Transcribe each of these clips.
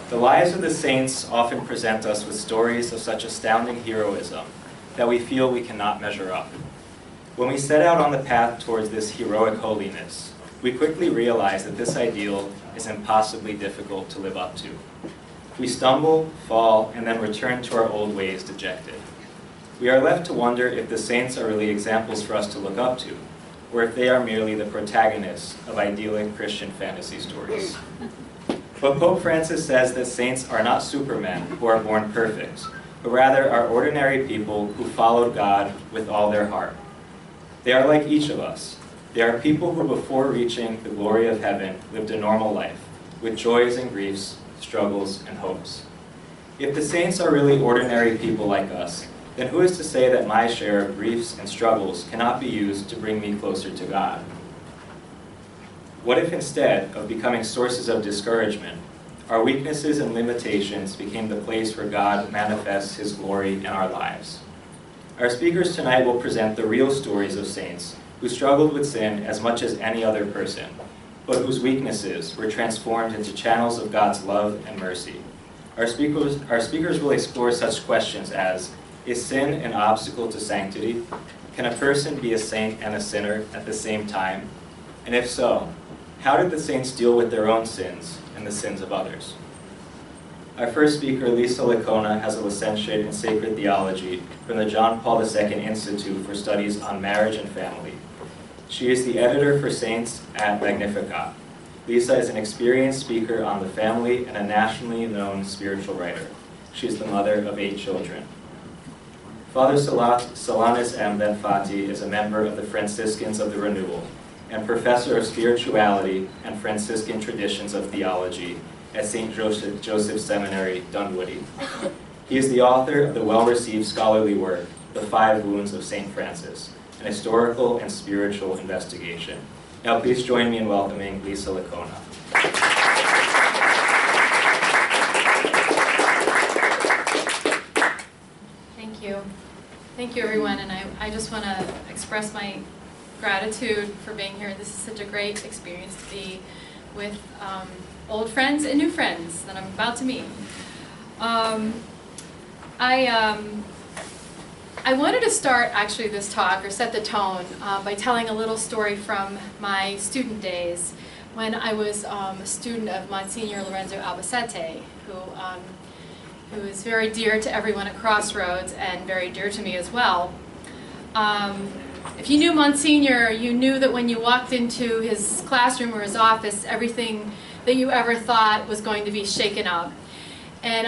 The lives of the saints often present us with stories of such astounding heroism that we feel we cannot measure up. When we set out on the path towards this heroic holiness, we quickly realize that this ideal is impossibly difficult to live up to. We stumble, fall, and then return to our old ways dejected. We are left to wonder if the saints are really examples for us to look up to, or if they are merely the protagonists of idyllic Christian fantasy stories. But Pope Francis says that saints are not supermen who are born perfect, but rather are ordinary people who followed God with all their heart. They are like each of us. They are people who, before reaching the glory of heaven, lived a normal life, with joys and griefs, struggles and hopes. If the saints are really ordinary people like us, then who is to say that my share of griefs and struggles cannot be used to bring me closer to God? What if instead of becoming sources of discouragement, our weaknesses and limitations became the place where God manifests His glory in our lives? Our speakers tonight will present the real stories of saints who struggled with sin as much as any other person, but whose weaknesses were transformed into channels of God's love and mercy. Our speakers will explore such questions as, is sin an obstacle to sanctity? Can a person be a saint and a sinner at the same time? And if so, how did the saints deal with their own sins and the sins of others? Our first speaker, Lisa LICKONA, has a licentiate in sacred theology from the John Paul II Institute for Studies on Marriage and Family. She is the editor for Saints at MAGNIFICAT. Lisa is an experienced speaker on the family and a nationally known spiritual writer. She is the mother of 8 children. Father Solanus M. BENFATTI is a member of the Franciscans of the Renewal and professor of spirituality and Franciscan traditions of theology at St. Joseph Seminary, Dunwoody. He is the author of the well-received scholarly work, The 5 Wounds of St. Francis, an historical and spiritual investigation. Now please join me in welcoming Lisa LICKONA. Thank you. Thank you, everyone, and I just want to express my gratitude for being here. This is such a great experience to be with old friends and new friends that I'm about to meet. I wanted to start actually this talk, or set the tone, by telling a little story from my student days when I was a student of Monsignor Lorenzo Albacete, who is very dear to everyone at Crossroads and very dear to me as well. If you knew Monsignor, you knew that when you walked into his classroom or his office, everything that you ever thought was going to be shaken up. And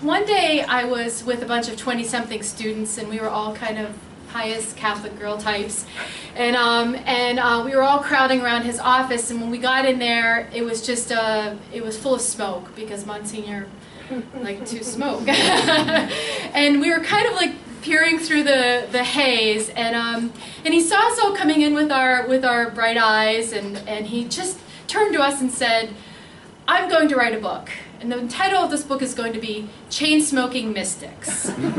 one day I was with a bunch of 20-something students, and we were all kind of pious Catholic girl types, and we were all crowding around his office. And when we got in there, it was just it was full of smoke because Monsignor liked to smoke, and we were kind of like peering through the haze, and he saw us all coming in with our bright eyes, and he just turned to us and said, "I'm going to write a book. And the title of this book is going to be Chain-Smoking Mystics." And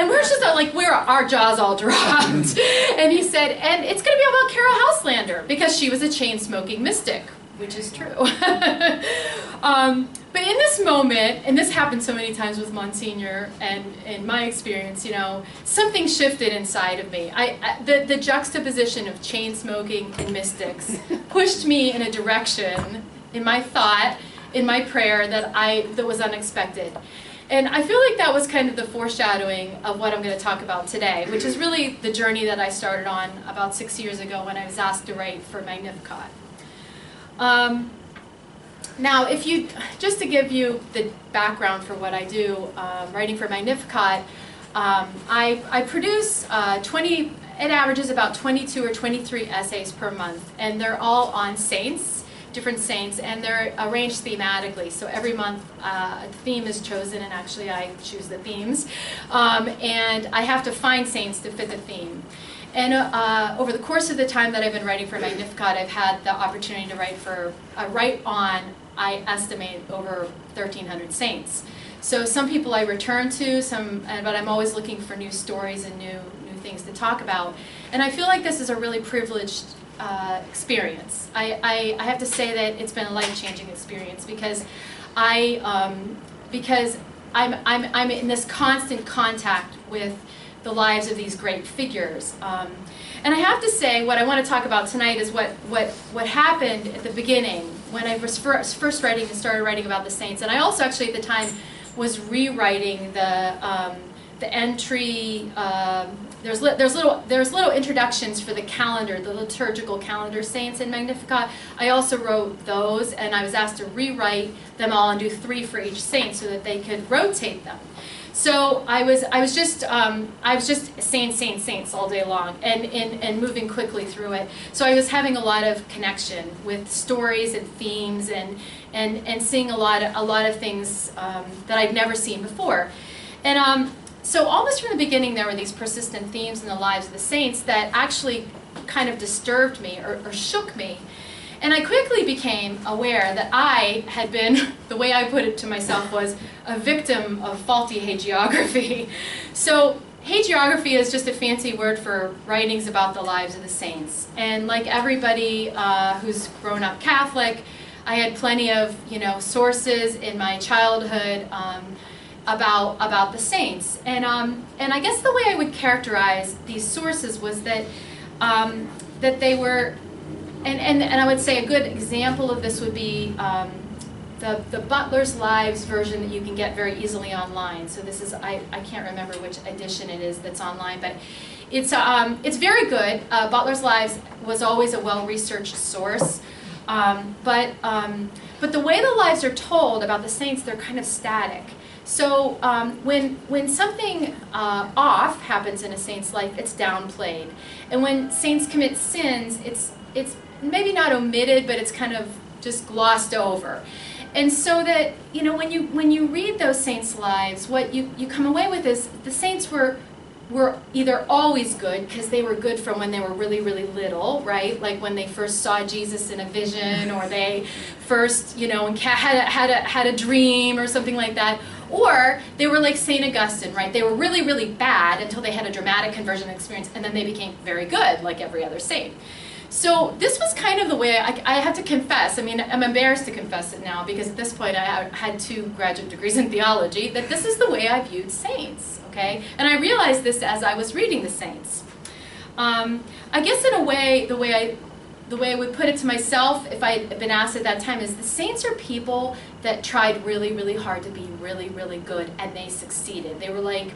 we're just like, our jaws all dropped. And he said, and it's going to be about Carol Houselander, because she was a chain-smoking mystic, which is true. But in this moment, and this happened so many times with Monsignor, and in my experience, something shifted inside of me. The juxtaposition of chain-smoking and mystics pushed me in a direction in my thought, in my prayer, that was unexpected. And I feel like that was kind of the foreshadowing of what I'm going to talk about today, which is really the journey that I started on about 6 years ago when I was asked to write for MAGNIFICAT. Now, just to give you the background for what I do, writing for MAGNIFICAT, I produce it averages about 22 or 23 essays per month, and they're all on saints, different saints, and they're arranged thematically. So every month a theme is chosen, and actually I choose the themes, and I have to find saints to fit the theme. And over the course of the time that I've been writing for MAGNIFICAT, I've had the opportunity to write on, I estimate, over 1,300 saints. So some people I return to, but I'm always looking for new stories and new things to talk about. And I feel like this is a really privileged experience. I have to say that it's been a life-changing experience, because Because I'm in this constant contact with the lives of these great figures. And I have to say, what I want to talk about tonight is what happened at the beginning when I was first writing and started writing about the saints. And I also actually at the time was rewriting the entry. There's little introductions for the calendar, the liturgical calendar saints in Magnificat. I also wrote those, and I was asked to rewrite them all and do 3 for each saint so that they could rotate them. So I was just saints all day long and moving quickly through it. So I was having a lot of connection with stories and themes and seeing a lot of things that I'd never seen before. And so almost from the beginning there were these persistent themes in the lives of the saints that actually kind of disturbed me or shook me. And I quickly became aware that I had been, the way I put it to myself was, a victim of faulty hagiography. So hagiography is just a fancy word for writings about the lives of the saints. And like everybody who's grown up Catholic, I had plenty of sources in my childhood about the saints. And I guess the way I would characterize these sources was that that they were, and I would say a good example of this would be the Butler's Lives version that you can get very easily online. So this is, I can't remember which edition it is that's online, but it's very good. Butler's Lives was always a well-researched source. But the way the lives are told about the saints, they're kind of static. So when something off happens in a saint's life, it's downplayed. And when saints commit sins, it's maybe not omitted, but it's kind of just glossed over. And so that, when you read those saints' lives, what you come away with is the saints were either always good, because they were good from when they were really, really little, right? Like when they first saw Jesus in a vision, or they first, had a dream or something like that. Or they were like St. Augustine, right? They were really, really bad until they had a dramatic conversion experience, and then they became very good, like every other saint. So this was kind of the way I had to confess. I mean, I'm embarrassed to confess it now, because at this point I had 2 graduate degrees in theology, that this is the way I viewed saints, okay? And I realized this as I was reading the saints. I guess in a way, the way I would put it to myself, if I had been asked at that time, is the saints are people that tried really, really hard to be really, really good, and they succeeded. They were like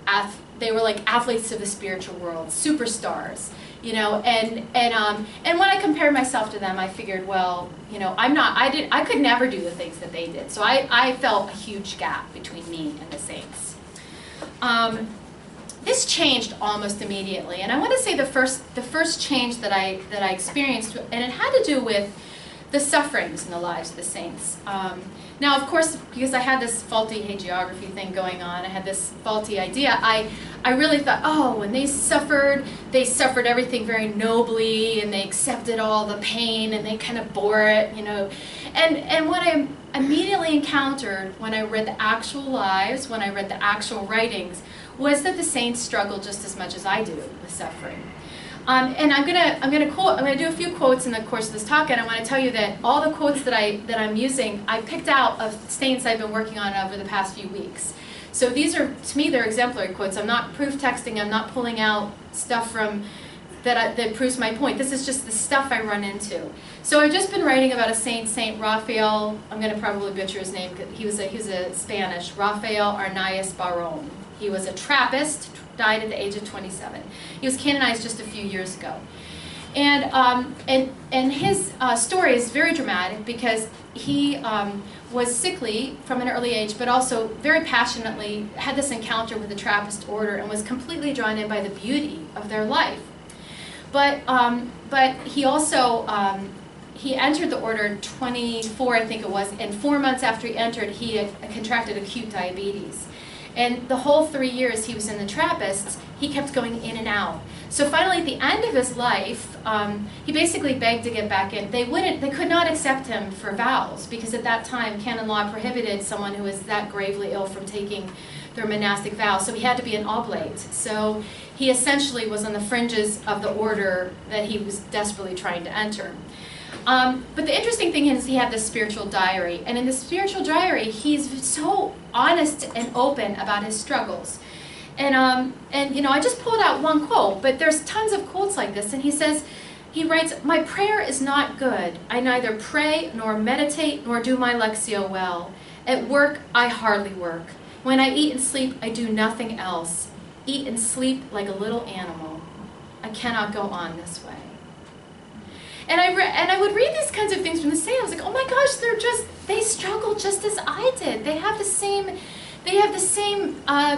athletes of the spiritual world, superstars. And when I compared myself to them, I figured, well, I could never do the things that they did. So I felt a huge gap between me and the saints. This changed almost immediately, and I want to say the first change that I experienced, and it had to do with the sufferings in the lives of the saints. Now, of course, because I had this faulty hagiography thing going on, I had this faulty idea, I really thought, oh, when they suffered everything very nobly, and they accepted all the pain, and they kind of bore it, And what I immediately encountered when I read the actual lives, when I read the actual writings, was that the saints struggled just as much as I do with suffering. And I'm gonna do a few quotes in the course of this talk, and I want to tell you that all the quotes that I'm using, I picked out of saints I've been working on over the past few weeks. So these are, to me, they're exemplary quotes. I'm not proof texting. I'm not pulling out stuff from that proves my point. This is just the stuff I run into. So I've just been writing about a saint, Saint Raphael. I'm going to probably butcher his name. He was a Spanish, Raphael Arnaiz Barón. He was a Trappist. Died at the age of 27. He was canonized just a few years ago. And his story is very dramatic because he was sickly from an early age, but also very passionately had this encounter with the Trappist order and was completely drawn in by the beauty of their life. But he also, he entered the order in 24, I think it was, and 4 months after he entered, he had contracted acute diabetes. And the whole 3 years he was in the Trappists, he kept going in and out. So finally, at the end of his life, he basically begged to get back in. They could not accept him for vows, because at that time, canon law prohibited someone who was that gravely ill from taking their monastic vows. So he had to be an oblate. So he essentially was on the fringes of the order that he was desperately trying to enter. But the interesting thing is he had this spiritual diary, and in the spiritual diary, he's so honest and open about his struggles. And you know, I just pulled out one quote, but there's tons of quotes like this, and he writes, "My prayer is not good. I neither pray nor meditate nor do my lectio well. At work, I hardly work. When I eat and sleep, I do nothing else. Eat and sleep like a little animal. I cannot go on this way." And I would read these kinds of things from the saint. I was like, oh my gosh, they struggle just as I did. They have the same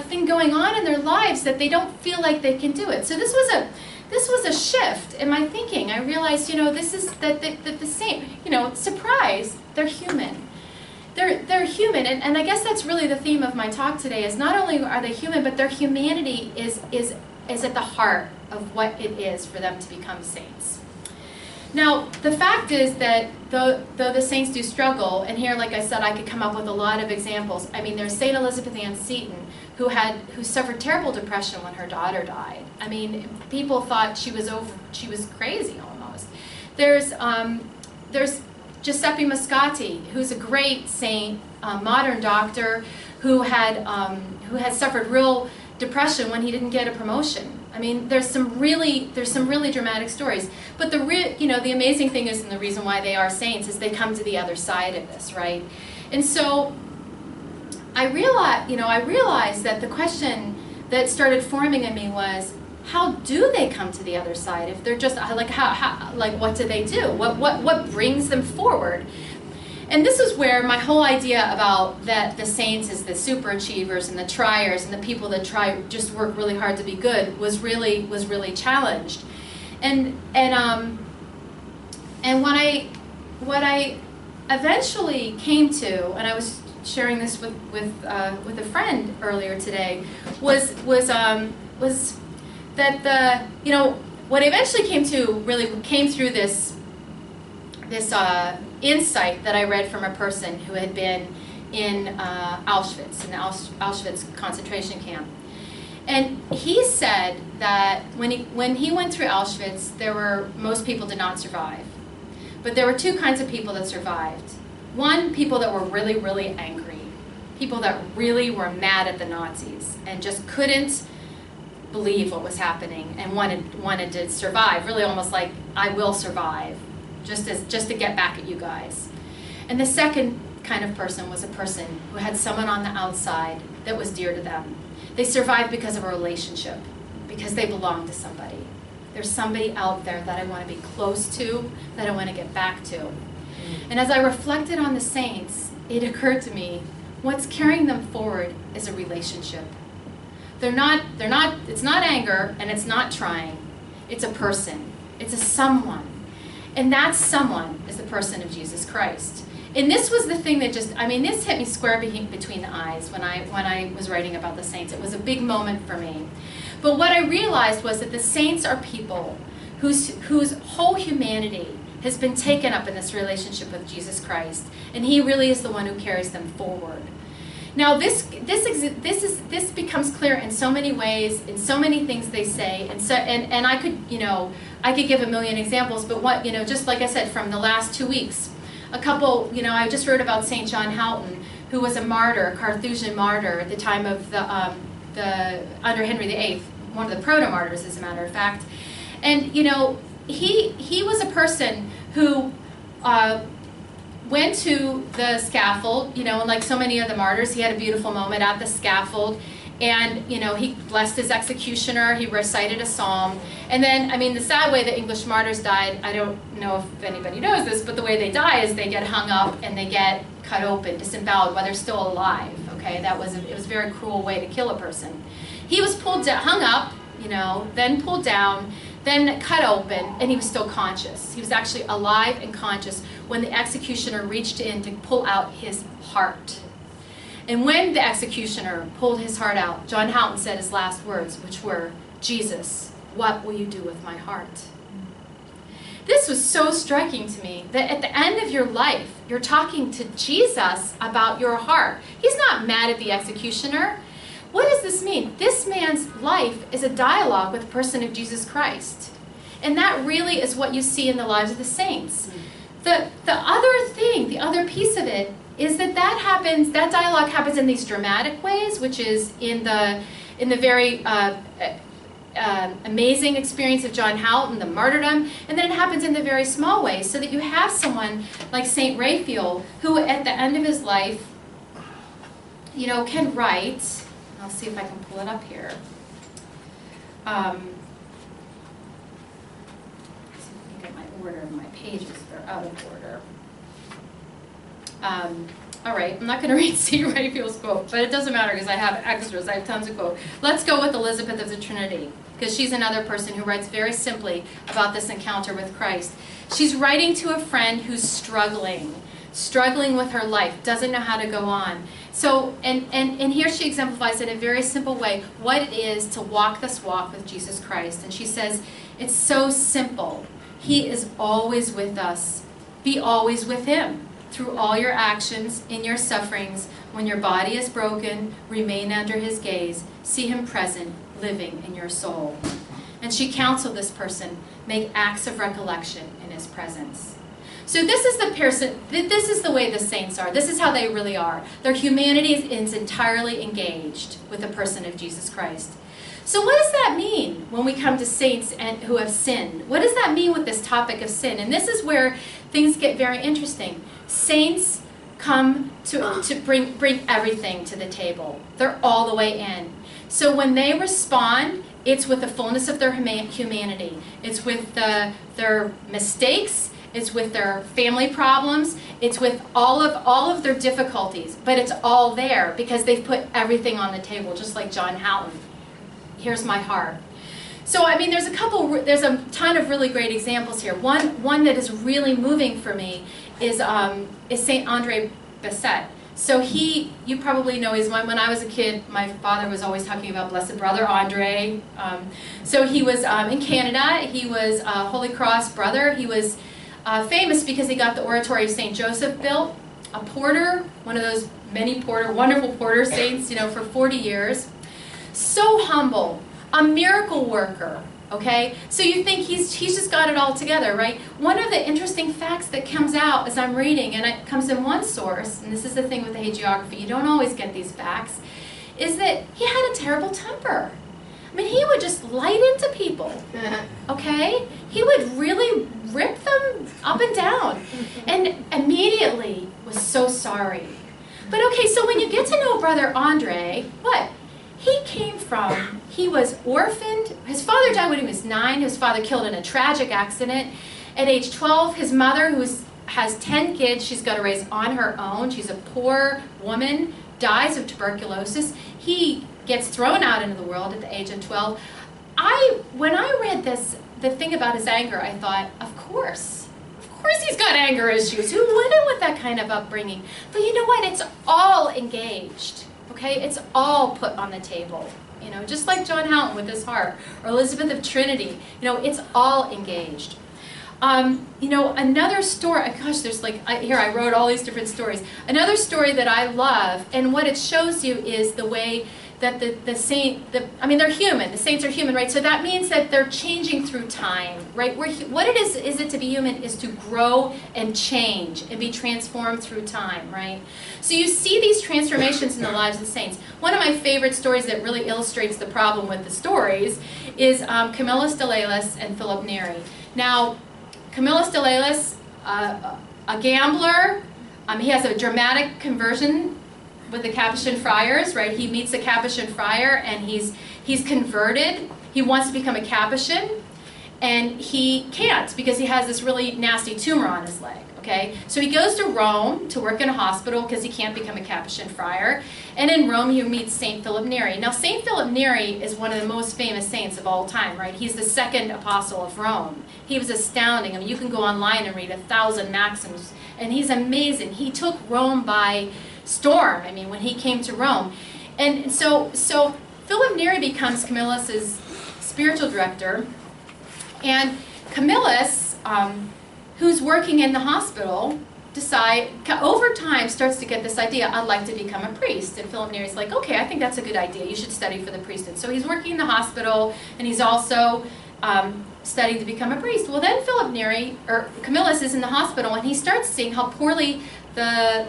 thing going on in their lives, that they don't feel like they can do it. So this was a shift in my thinking. I realized, you know, this is that the saint, you know, surprise, they're human. They're human, and I guess that's really the theme of my talk today, is not only are they human, but their humanity is at the heart of what it is for them to become saints. Now, the fact is that though the saints do struggle, and here, like I said, I could come up with a lot of examples. I mean, there's St. Elizabeth Ann Seton, who suffered terrible depression when her daughter died. I mean, people thought she was crazy almost. There's Giuseppe Moscati, who's a great saint, modern doctor, who had suffered real depression when he didn't get a promotion. I mean, there's some really dramatic stories. But the amazing thing is, and the reason why they are saints, is they come to the other side of this, right? And so I realized that the question that started forming in me was, how do they come to the other side? If they're just like, what do they do? What brings them forward? And this is where my whole idea about that the saints is the super achievers and the triers and the people that just work really hard to be good was really challenged. And what I eventually came to, and I was sharing this with a friend earlier today, was that what I eventually came to really came through this insight that I read from a person who had been in Auschwitz, in the Auschwitz concentration camp. And he said that when he went through Auschwitz, most people did not survive. But there were two kinds of people that survived. One, people that were really, really angry. People that really were mad at the Nazis and just couldn't believe what was happening and wanted to survive, really almost like, I will survive, just to get back at you guys. And the second kind of person was a person who had someone on the outside that was dear to them. They survived because of a relationship, because they belonged to somebody. There's somebody out there that I want to be close to, that I want to get back to. And as I reflected on the saints, it occurred to me, what's carrying them forward is a relationship. It's not anger, and it's not trying. It's a person. It's a someone. And that someone is the person of Jesus Christ. And this was the thing that this hit me square between the eyes when I was writing about the saints. It was a big moment for me. But what I realized was that the saints are people whose whole humanity has been taken up in this relationship with Jesus Christ. And he really is the one who carries them forward. Now this becomes clear in so many ways, in so many things they say, and I could give a million examples, but just like I said, from the last 2 weeks, a couple, I just wrote about St. John Houghton, who was a martyr, a Carthusian martyr at the time of under Henry VIII, one of the proto-martyrs, as a matter of fact, and he was a person who went to the scaffold, and like so many of the martyrs, he had a beautiful moment at the scaffold, and he blessed his executioner, he recited a psalm, and then, the sad way the English martyrs died, I don't know if anybody knows this, but the way they die is they get hung up and they get cut open, disemboweled while they're still alive, okay? It was a very cruel way to kill a person. He was hung up, then pulled down, then cut open, and he was still conscious. He was actually alive and conscious when the executioner reached in to pull out his heart. And when the executioner pulled his heart out, John Houghton said his last words, which were, "Jesus, what will you do with my heart?" This was so striking to me, that at the end of your life, you're talking to Jesus about your heart. He's not mad at the executioner. What does this mean? This man's life is a dialogue with the person of Jesus Christ. And that really is what you see in the lives of the saints. the other thing, the other piece of it, is that that dialogue happens in these dramatic ways, which is in the very amazing experience of John Houghton, the martyrdom, and then it happens in the very small ways, so that you have someone like St. Raphael, who at the end of his life, you know, can write. I'll see if I can pull it up here. See if I can get my order of my pages. They're out of order. All right, I'm not going to read St. Raphael's quote, but it doesn't matter because I have extras. I have tons of quotes. Let's go with Elizabeth of the Trinity, because she's another person who writes very simply about this encounter with Christ. She's writing to a friend who's struggling with her life, doesn't know how to go on. So, and here she exemplifies in a very simple way what it is to walk this walk with Jesus Christ. And she says, it's so simple. He is always with us. Be always with him. Through all your actions, in your sufferings, when your body is broken, remain under his gaze. See him present, living in your soul. And she counseled this person, make acts of recollection in his presence. So this is the person, this is the way the saints are. This is how they really are. Their humanity is entirely engaged with the person of Jesus Christ. So what does that mean when we come to saints who have sinned? What does that mean with this topic of sin? And this is where things get very interesting. Saints come to bring everything to the table. They're all the way in. So when they respond, it's with the fullness of their humanity. It's with their mistakes. It's with their family problems. It's with all of their difficulties. But it's all there because they've put everything on the table, just like John Houghton. Here's my heart. So, I mean, there's a ton of really great examples here. One that is really moving for me is Saint Andre Bessette. So you probably know, when I was a kid, my father was always talking about Blessed Brother Andre. So he was in Canada. He was a Holy Cross brother. He was famous because he got the Oratory of St. Joseph built, a porter, one of those many wonderful porter saints, you know, for 40 years. So humble, a miracle worker, okay? So you think he's just got it all together, right? One of the interesting facts that comes out as I'm reading, and it comes in one source, and this is the thing with the hagiography, you don't always get these facts, is that he had a terrible temper. I mean, he would just light into people, okay? He would really rip them up and down, and immediately was so sorry. But okay, so when you get to know Brother Andre, what? He was orphaned. His father died when he was 9. His father killed in a tragic accident. At age 12, his mother, who has 10 kids, she's got to raise on her own. She's a poor woman, dies of tuberculosis. He gets thrown out into the world at the age of 12. When I read this, the thing about his anger, I thought, of course he's got anger issues. Who wouldn't with that kind of upbringing? But you know what? It's all engaged. Okay, it's all put on the table, you know, just like John Houghton with his heart, or Elizabeth of Trinity, you know, it's all engaged. You know, another story, gosh, there's like, here I wrote all these different stories. Another story that I love, and what it shows you is the way that I mean, they're human, the saints are human, right? So that means that they're changing through time, right? What it is it to be human is to grow and change and be transformed through time, right? So you see these transformations in the lives of the saints. One of my favorite stories that really illustrates the problem with the stories is Camillus de Laelis and Philip Neri. Now, Camillus de Laelis, a gambler, he has a dramatic conversion with the Capuchin friars, right? He meets a Capuchin friar and he's converted. He wants to become a Capuchin and he can't because he has this really nasty tumor on his leg, okay? So he goes to Rome to work in a hospital because he can't become a Capuchin friar. And in Rome he meets St. Philip Neri. Now St. Philip Neri is one of the most famous saints of all time, right? He's the second apostle of Rome. He was astounding. I mean, you can go online and read 1,000 maxims and he's amazing. He took Rome by storm, I mean, when he came to Rome. And so Philip Neri becomes Camillus's spiritual director, and Camillus, who's working in the hospital, over time starts to get this idea, I'd like to become a priest. And Philip Neri's like, okay, I think that's a good idea. You should study for the priesthood. So he's working in the hospital, and he's also studying to become a priest. Well, then Philip Neri, or Camillus, is in the hospital, and he starts seeing how poorly the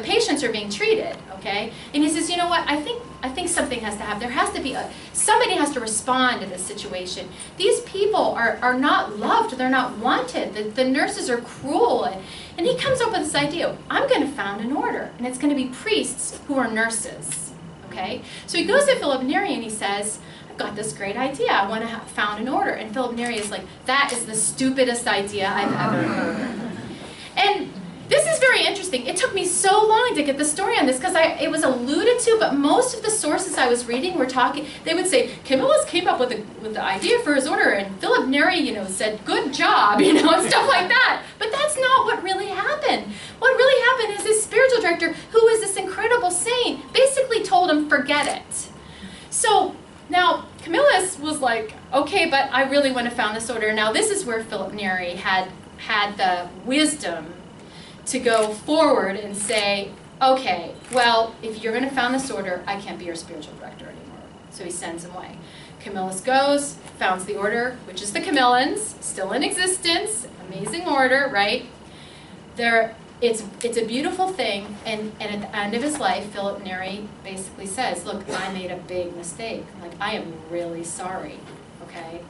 patients are being treated. Okay, and he says, you know what? I think something has to happen. There has to be somebody has to respond to this situation. These people are not loved. They're not wanted. The nurses are cruel, and he comes up with this idea. I'm going to found an order, and it's going to be priests who are nurses. Okay, so he goes to Philip Neri and he says, I've got this great idea. I want to found an order. And Philip Neri is like, that is the stupidest idea I've ever heard. And this is very interesting. It took me so long to get the story on this because it was alluded to, but most of the sources I was reading were talking, they would say, Camillus came up with the idea for his order, and Philip Neri, said, good job, and stuff like that. But that's not what really happened. What really happened is his spiritual director, who was this incredible saint, basically told him, forget it. So now, Camillus was like, okay, but I really want to found this order. Now, this is where Philip Neri had the wisdom to go forward and say, okay, well, if you're going to found this order, I can't be your spiritual director anymore. So he sends him away. Camillus goes, founds the order, which is the Camillans, still in existence, amazing order, right? It's a beautiful thing, and at the end of his life, Philip Neri basically says, look, I made a big mistake. Like, I am really sorry, okay?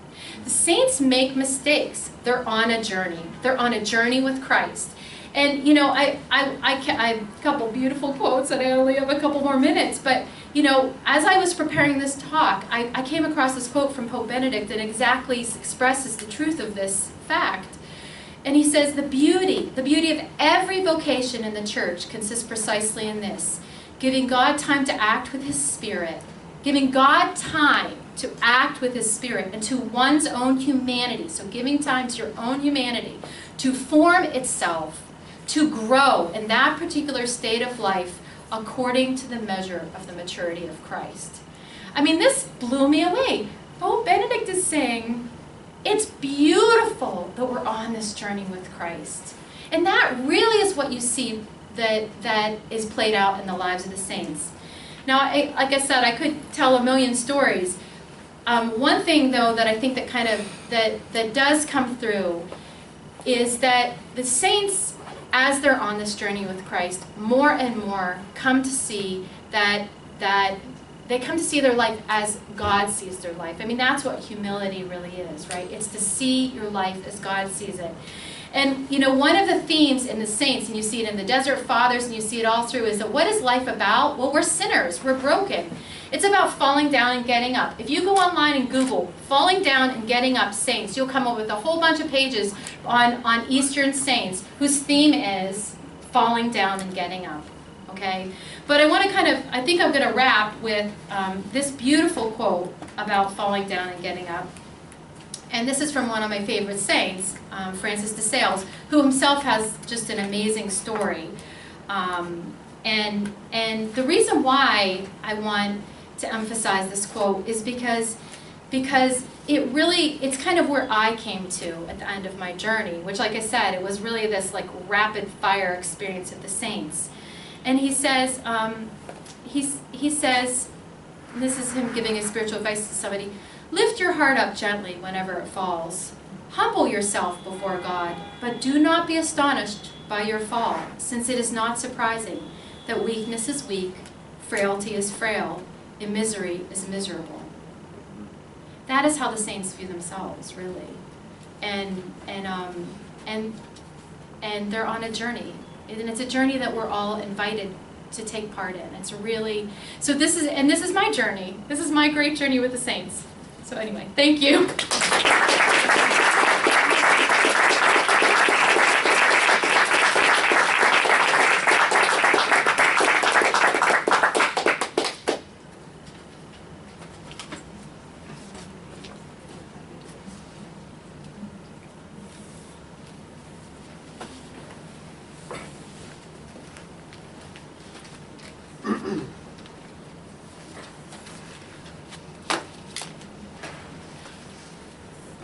The saints make mistakes. They're on a journey. They're on a journey with Christ. And, I have a couple beautiful quotes, and I only have a couple more minutes, but, as I was preparing this talk, I came across this quote from Pope Benedict that exactly expresses the truth of this fact. And he says, the beauty of every vocation in the church consists precisely in this: giving God time to act with his Spirit, giving God time to act with his Spirit and to one's own humanity, so giving time to your own humanity, to form itself, to grow in that particular state of life according to the measure of the maturity of Christ. I mean, this blew me away. Pope Benedict is saying, it's beautiful that we're on this journey with Christ. And that really is what you see that is played out in the lives of the saints. Now, like I said, I could tell a million stories. One thing, though, that I think that kind of, that does come through is that the saints, as they're on this journey with Christ, more and more come to see that they come to see their life as God sees their life. I mean, that's what humility really is, right? It's to see your life as God sees it. And, one of the themes in the saints, and you see it in the Desert Fathers, and you see it all through, is that what is life about? Well, we're sinners. We're broken. It's about falling down and getting up. If you go online and Google falling down and getting up saints, you'll come up with a whole bunch of pages on Eastern saints whose theme is falling down and getting up. Okay? But I want to I think I'm going to wrap with this beautiful quote about falling down and getting up. And this is from one of my favorite saints, Francis de Sales, who himself has just an amazing story. And the reason why I want to emphasize this quote is because it's kind of where I came to at the end of my journey, which, like I said, it was really this like rapid fire experience of the saints. And he says, he says, and this is him giving his spiritual advice to somebody: lift your heart up gently whenever it falls. Humble yourself before God, but do not be astonished by your fall, since it is not surprising that weakness is weak, frailty is frail, and misery is miserable. That is how the saints view themselves, really. And they're on a journey. And it's a journey that we're all invited to take part in. It's really, so this is my journey. This is my great journey with the saints. So anyway, thank you.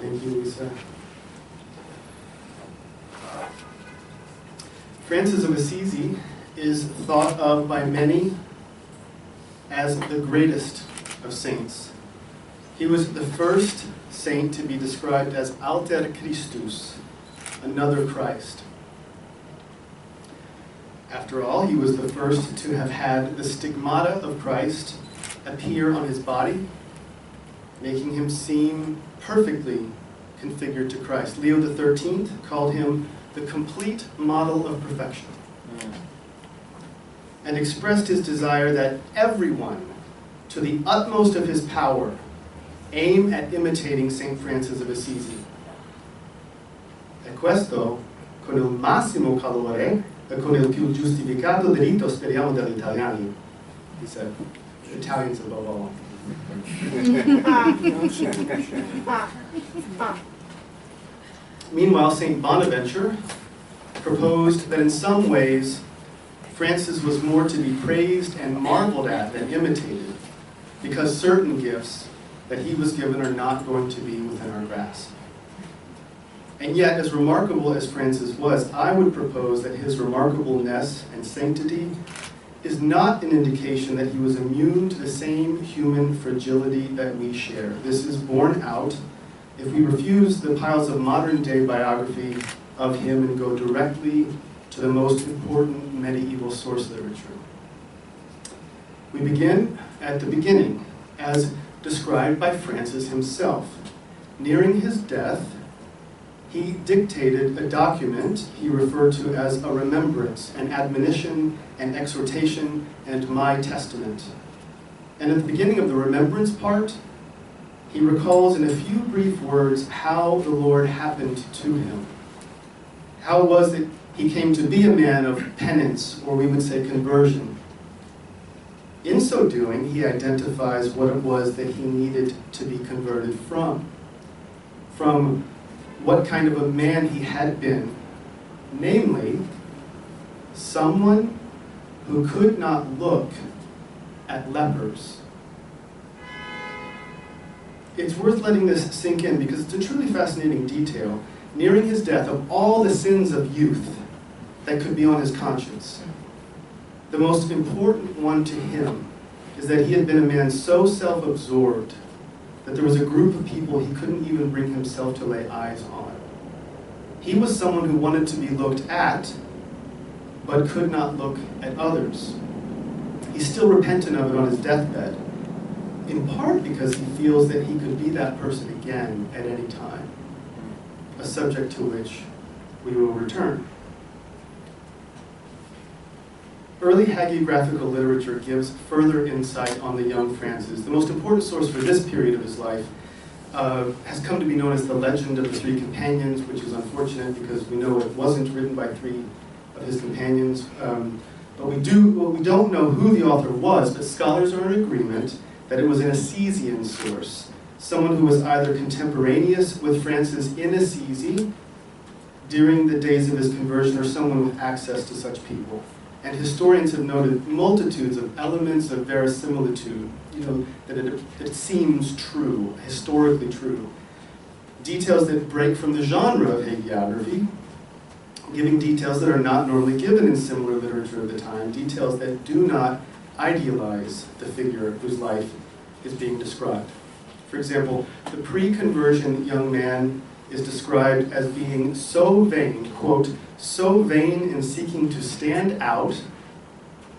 Thank you, Lisa. Francis of Assisi is thought of by many as the greatest of saints. He was the first saint to be described as alter Christus, another Christ. After all, he was the first to have had the stigmata of Christ appear on his body, making him seem perfectly configured to Christ. Leo XIII called him the complete model of perfection, and expressed his desire that everyone, to the utmost of his power, aim at imitating St. Francis of Assisi. E questo, con il massimo calore e con il più giustificato diritto speriamo degli italiani, he said. Italians above all. Meanwhile, St. Bonaventure proposed that in some ways Francis was more to be praised and marveled at than imitated, because certain gifts that he was given are not going to be within our grasp. And yet, as remarkable as Francis was, I would propose that his remarkableness and sanctity is not an indication that he was immune to the same human fragility that we share. This is borne out if we refuse the piles of modern-day biography of him and go directly to the most important medieval source literature. We begin at the beginning, as described by Francis himself. Nearing his death, he dictated a document he referred to as a remembrance, an admonition, an exhortation, and my testament. And at the beginning of the remembrance part, he recalls in a few brief words how the Lord happened to him. How it was that he came to be a man of penance, or we would say conversion. In so doing, he identifies what it was that he needed to be converted from what kind of a man he had been, namely, someone who could not look at lepers. It's worth letting this sink in because it's a truly fascinating detail. Nearing his death, of all the sins of youth that could be on his conscience, the most important one to him is that he had been a man so self-absorbed that there was a group of people he couldn't even bring himself to lay eyes on. He was someone who wanted to be looked at, but could not look at others. He's still repentant of it on his deathbed, in part because he feels that he could be that person again at any time, a subject to which we will return. Early hagiographical literature gives further insight on the young Francis. The most important source for this period of his life has come to be known as the legend of the three companions, which is unfortunate because we know it wasn't written by three of his companions. But we don't know who the author was, but scholars are in agreement that it was an Assisian source, someone who was either contemporaneous with Francis in Assisi during the days of his conversion, or someone with access to such people. And historians have noted multitudes of elements of verisimilitude, that it seems true, historically true. Details that break from the genre of hagiography, giving details that are not normally given in similar literature of the time, details that do not idealize the figure whose life is being described. For example, the pre-conversion young man is described as being so vain, quote, so vain in seeking to stand out,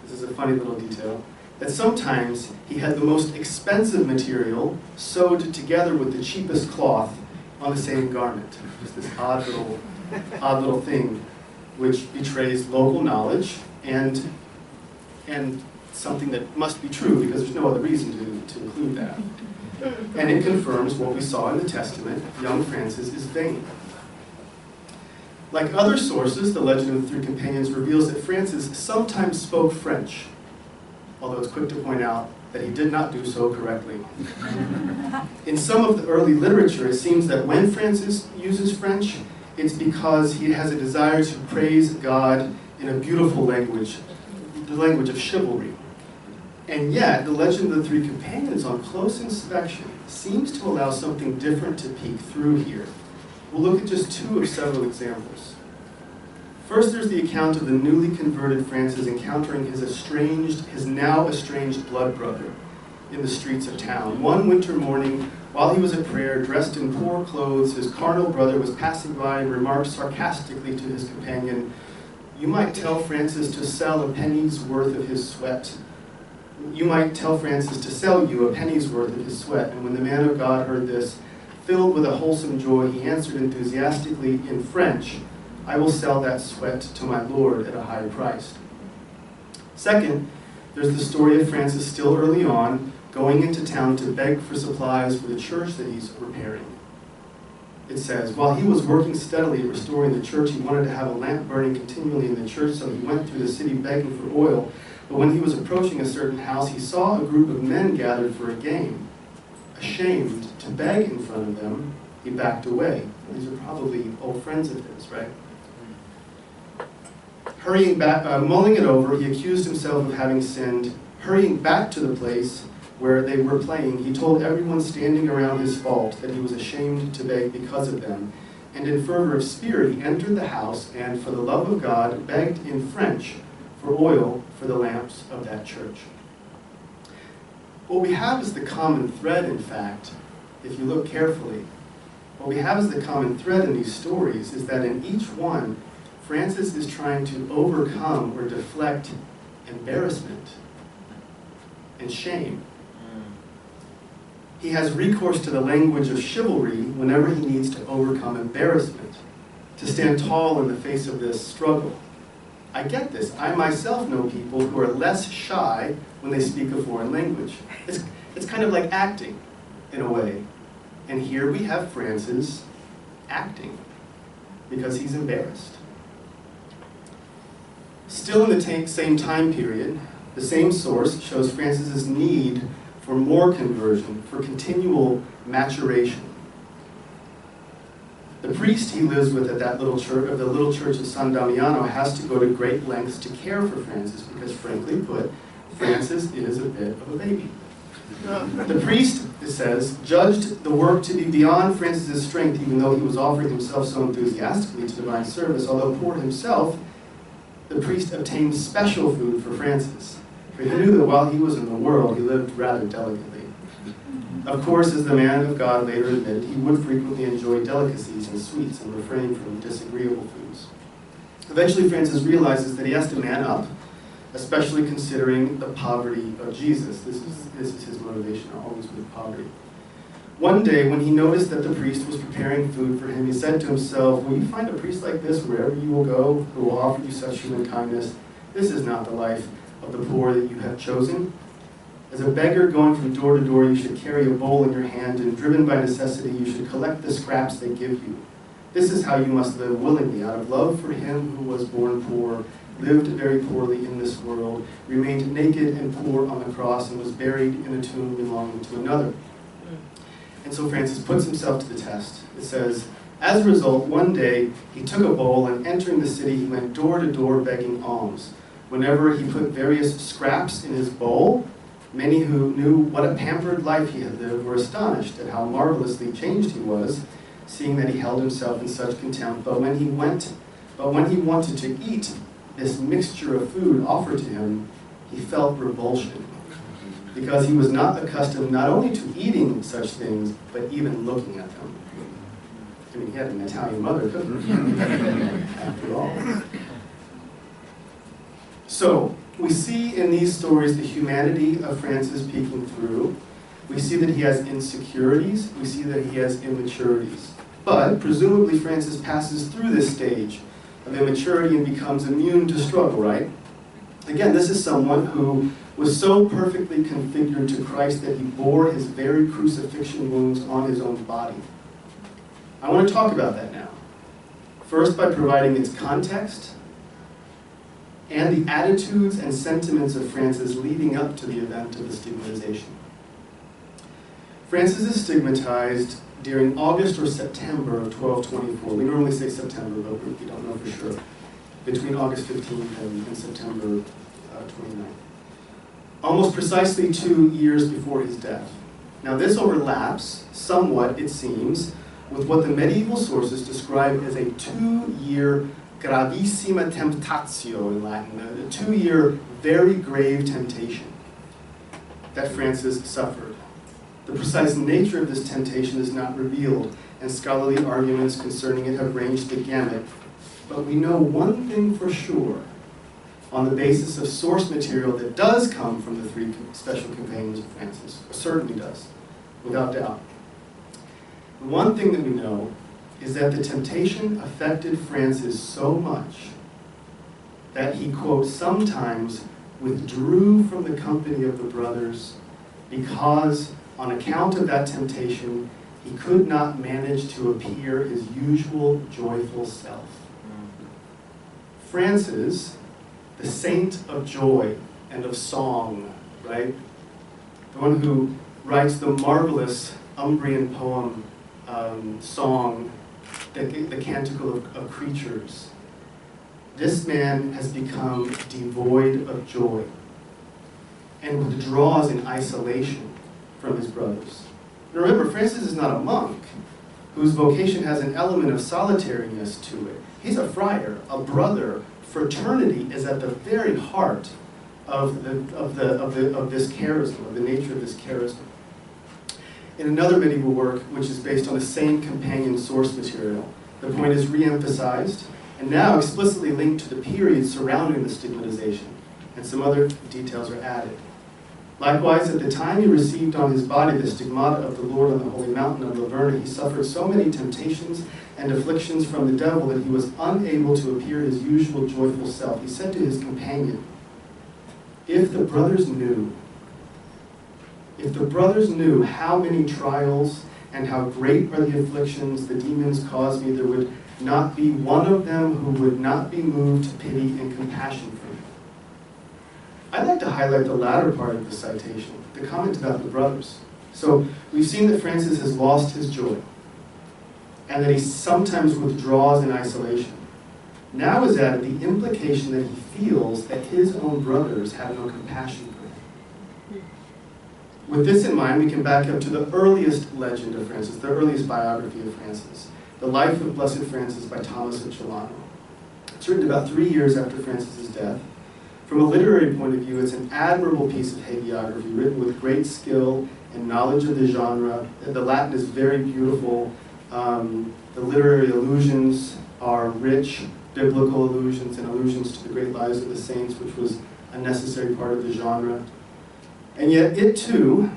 this is a funny little detail, that sometimes he had the most expensive material sewed together with the cheapest cloth on the same garment. Just this odd little thing which betrays local knowledge and something that must be true because there's no other reason to include that. And it confirms what we saw in the Testament, young Francis is vain. Like other sources, the legend of the three companions reveals that Francis sometimes spoke French, although it's quick to point out that he did not do so correctly. In some of the early literature, it seems that when Francis uses French, it's because he has a desire to praise God in a beautiful language, the language of chivalry. And yet, the legend of the three companions on close inspection seems to allow something different to peek through here. We'll look at just two of several examples. First, there's the account of the newly converted Francis encountering his now estranged blood brother in the streets of town. One winter morning, while he was at prayer, dressed in poor clothes, his carnal brother was passing by and remarked sarcastically to his companion, "You might tell Francis to sell a penny's worth of his sweat. You might tell Francis to sell you a penny's worth of his sweat." And when the man of God heard this, filled with a wholesome joy, he answered enthusiastically in French, "I will sell that sweat to my Lord at a high price." Second, there's the story of Francis still early on, going into town to beg for supplies for the church that he's repairing. It says, while he was working steadily at restoring the church, he wanted to have a lamp burning continually in the church, so he went through the city begging for oil. But when he was approaching a certain house, he saw a group of men gathered for a game. Ashamed to beg in front of them, he backed away. These are probably old friends of his, right? Hurrying back, mulling it over, he accused himself of having sinned. Hurrying back to the place where they were playing, he told everyone standing around his fault that he was ashamed to beg because of them. And in fervor of spirit, he entered the house and, for the love of God, begged in French for oil for the lamps of that church. What we have is the common thread, in fact, if you look carefully. What we have as the common thread in these stories is that in each one, Francis is trying to overcome or deflect embarrassment and shame. He has recourse to the language of chivalry whenever he needs to overcome embarrassment, to stand tall in the face of this struggle. I get this. I myself know people who are less shy when they speak a foreign language. It's kind of like acting, in a way. And here we have Francis acting because he's embarrassed. Still in the same time period, the same source shows Francis's need for more conversion, for continual maturation. The priest he lives with at that little church, of the little church of San Damiano, has to go to great lengths to care for Francis because, frankly put, Francis is a bit of a baby. The priest, it says, judged the work to be beyond Francis's strength, even though he was offering himself so enthusiastically to divine service. Although poor himself, the priest obtained special food for Francis, for he knew that while he was in the world, he lived rather delicately. Of course, as the man of God later admitted, he would frequently enjoy delicacies and sweets and refrain from disagreeable foods. Eventually, Francis realizes that he has to man up, especially considering the poverty of Jesus. This is his motivation, always with poverty. One day, when he noticed that the priest was preparing food for him, he said to himself, "Will you find a priest like this wherever you will go, who will offer you such human kindness? This is not the life of the poor that you have chosen. As a beggar going from door to door, you should carry a bowl in your hand, and driven by necessity, you should collect the scraps they give you. This is how you must live willingly, out of love for him who was born poor, lived very poorly in this world, remained naked and poor on the cross, and was buried in a tomb belonging to another." And so Francis puts himself to the test. It says, as a result, one day he took a bowl, and entering the city, he went door to door begging alms. Whenever he put various scraps in his bowl, many who knew what a pampered life he had lived were astonished at how marvelously changed he was, seeing that he held himself in such contempt. But when he wanted to eat this mixture of food offered to him, he felt revulsion, because he was not accustomed not only to eating such things, but even looking at them. I mean, he had an Italian mother, couldn't he? After all. So, we see in these stories the humanity of Francis peeking through. We see that he has insecurities. We see that he has immaturities. But, presumably, Francis passes through this stage of immaturity and becomes immune to struggle, right? Again, this is someone who was so perfectly configured to Christ that he bore his very crucifixion wounds on his own body. I want to talk about that now. First, by providing its context and the attitudes and sentiments of Francis leading up to the event of the stigmatization. Francis is stigmatized during August or September of 1224. We normally say September, but we don't know for sure. Between August 15th and September 29th. Almost precisely 2 years before his death. Now this overlaps somewhat, it seems, with what the medieval sources describe as a 2-year gravissima temptatio in Latin, a 2-year very grave temptation. that Francis suffered. The precise nature of this temptation is not revealed, and scholarly arguments concerning it have ranged the gamut. But we know one thing for sure, on the basis of source material that does come from the three special companions of Francis, certainly does, without doubt. The one thing that we know is that the temptation affected Francis so much that he, quote, sometimes withdrew from the company of the brothers because, on account of that temptation, he could not manage to appear his usual joyful self. Francis, the saint of joy and of song, right? The one who writes the marvelous Umbrian poem, song, the Canticle of Creatures. This man has become devoid of joy and withdraws in isolation from his brothers. Now remember, Francis is not a monk whose vocation has an element of solitariness to it. He's a friar, a brother. Fraternity is at the very heart of this charism, of the nature of this charism. In another medieval work, which is based on the same companion source material, the point is re-emphasized and now explicitly linked to the period surrounding the stigmatization, and some other details are added. Likewise, at the time he received on his body the stigmata of the Lord on the holy mountain of Laverne, he suffered so many temptations and afflictions from the devil that he was unable to appear his usual joyful self. He said to his companion, if the brothers knew how many trials and how great are the afflictions the demons cause me, there would not be one of them who would not be moved to pity and compassion for me. I'd like to highlight the latter part of the citation, the comment about the brothers. So we've seen that Francis has lost his joy and that he sometimes withdraws in isolation. Now is added the implication that he feels that his own brothers have no compassion for him. With this in mind, we can back up to the earliest legend of Francis, the earliest biography of Francis, The Life of Blessed Francis by Thomas of Celano. It's written about 3 years after Francis's death. From a literary point of view, it's an admirable piece of hagiography written with great skill and knowledge of the genre. The Latin is very beautiful. The literary allusions are rich, biblical allusions and allusions to the great lives of the saints, which was a necessary part of the genre. And yet it too,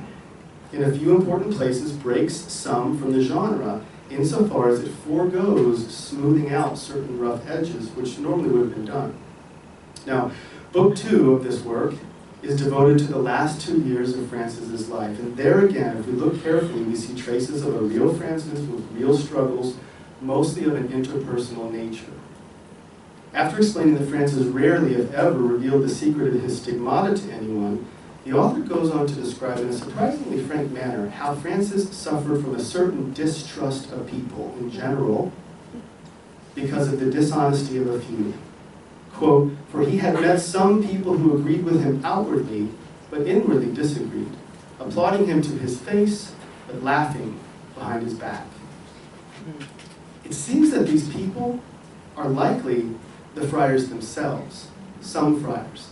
in a few important places, breaks some from the genre insofar as it foregoes smoothing out certain rough edges, which normally would have been done. Now, Book 2 of this work is devoted to the last 2 years of Francis's life. And there again, if we look carefully, we see traces of a real Francis with real struggles, mostly of an interpersonal nature. After explaining that Francis rarely, if ever, revealed the secret of his stigmata to anyone, the author goes on to describe in a surprisingly frank manner how Francis suffered from a certain distrust of people in general because of the dishonesty of a few. Quote, for he had met some people who agreed with him outwardly, but inwardly disagreed, applauding him to his face, but laughing behind his back. It seems that these people are likely the friars themselves, some friars.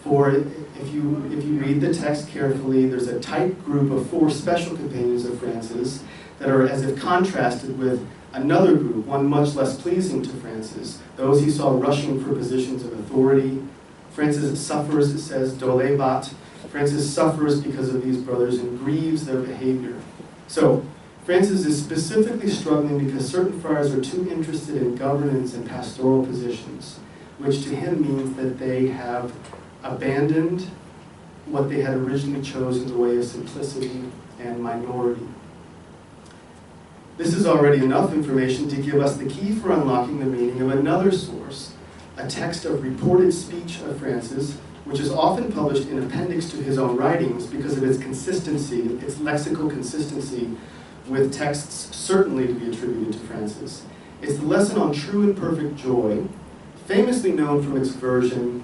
For if you read the text carefully, there's a tight group of 4 special companions of Francis that are as if contrasted with another group, one much less pleasing to Francis, those he saw rushing for positions of authority. Francis suffers, it says, dolebat. Francis suffers because of these brothers and grieves their behavior. So, Francis is specifically struggling because certain friars are too interested in governance and pastoral positions, which to him means that they have abandoned what they had originally chosen in the way of simplicity and minority. This is already enough information to give us the key for unlocking the meaning of another source, a text of reported speech of Francis, which is often published in appendix to his own writings because of its consistency, its lexical consistency with texts certainly to be attributed to Francis. It's the lesson on true and perfect joy, famously known from its version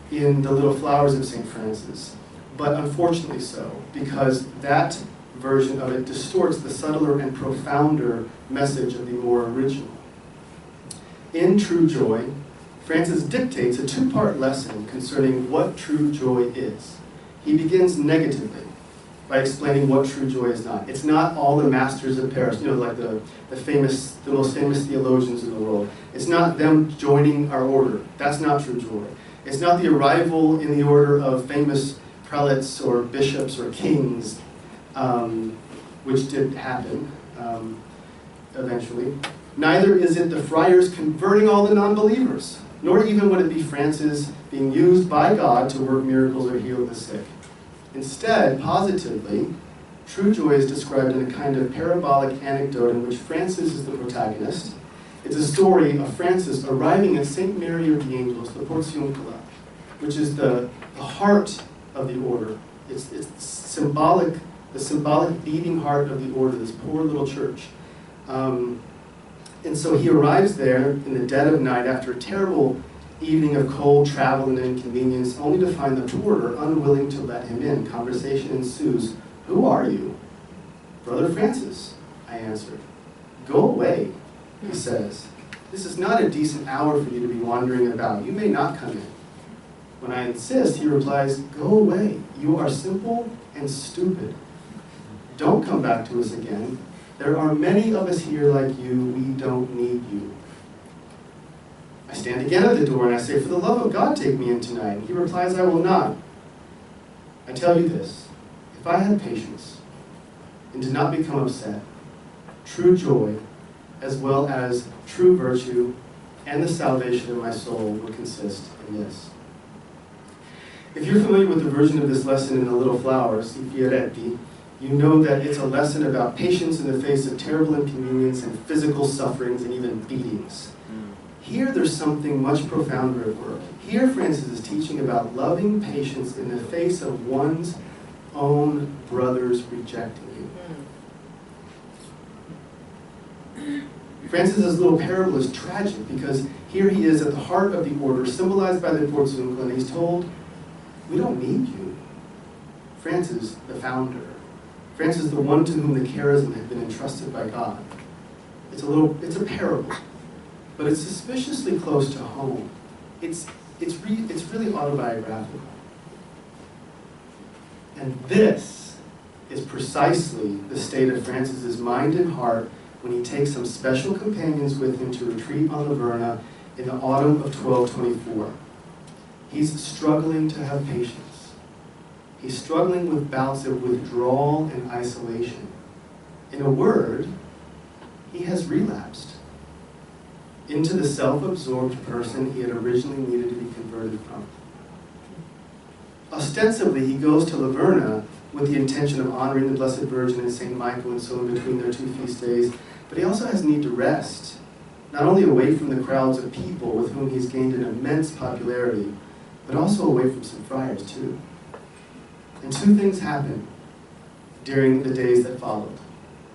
in The Little Flowers of St. Francis, but unfortunately so, because that version of it distorts the subtler and profounder message of the more original. In True Joy, Francis dictates a 2-part lesson concerning what true joy is. He begins negatively by explaining what true joy is not. It's not all the masters of Paris, like the most famous theologians in the world. It's not them joining our order. That's not true joy. It's not the arrival in the order of famous prelates or bishops or kings, which did happen eventually. Neither is it the friars converting all the non-believers, nor even would it be Francis being used by God to work miracles or heal the sick. Instead, positively, true joy is described in a kind of parabolic anecdote in which Francis is the protagonist. It's a story of Francis arriving at St. Mary of the Angels, the Portiuncula, which is the heart of the order. It's symbolic, the symbolic beating heart of the order, this poor little church. And so he arrives there in the dead of night after a terrible evening of cold travel and inconvenience, only to find the porter unwilling to let him in. Conversation ensues. "Who are you?" "Brother Francis," I answered. "Go away," he says. "This is not a decent hour for you to be wandering about. You may not come in." When I insist, he replies, "Go away. You are simple and stupid. Don't come back to us again. There are many of us here like you. We don't need you." I stand again at the door and I say, "For the love of God, take me in tonight." And he replies, "I will not. I tell you this, if I had patience and did not become upset, true joy, as well as true virtue and the salvation of my soul would consist in this." If you're familiar with the version of this lesson in The Little Flowers, I Fioretti, you know that it's a lesson about patience in the face of terrible inconvenience and physical sufferings and even beatings. Here there's something much profounder at work. Here Francis is teaching about loving patience in the face of one's own brothers rejecting you. Francis's little parable is tragic because here he is at the heart of the order, symbolized by the Portiuncula, and he's told, "We don't need you." Francis, the founder. Francis, the one to whom the charism had been entrusted by God. It's a parable, but it's suspiciously close to home. It's really autobiographical. And this is precisely the state of Francis's mind and heart when he takes some special companions with him to retreat on Laverna in the autumn of 1224. He's struggling to have patience. He's struggling with bouts of withdrawal and isolation. In a word, he has relapsed into the self-absorbed person he had originally needed to be converted from. Ostensibly, he goes to Laverna with the intention of honoring the Blessed Virgin and St. Michael and so in between their two feast days, but he also has need to rest, not only away from the crowds of people with whom he's gained an immense popularity, but also away from some friars too. And two things happened during the days that followed.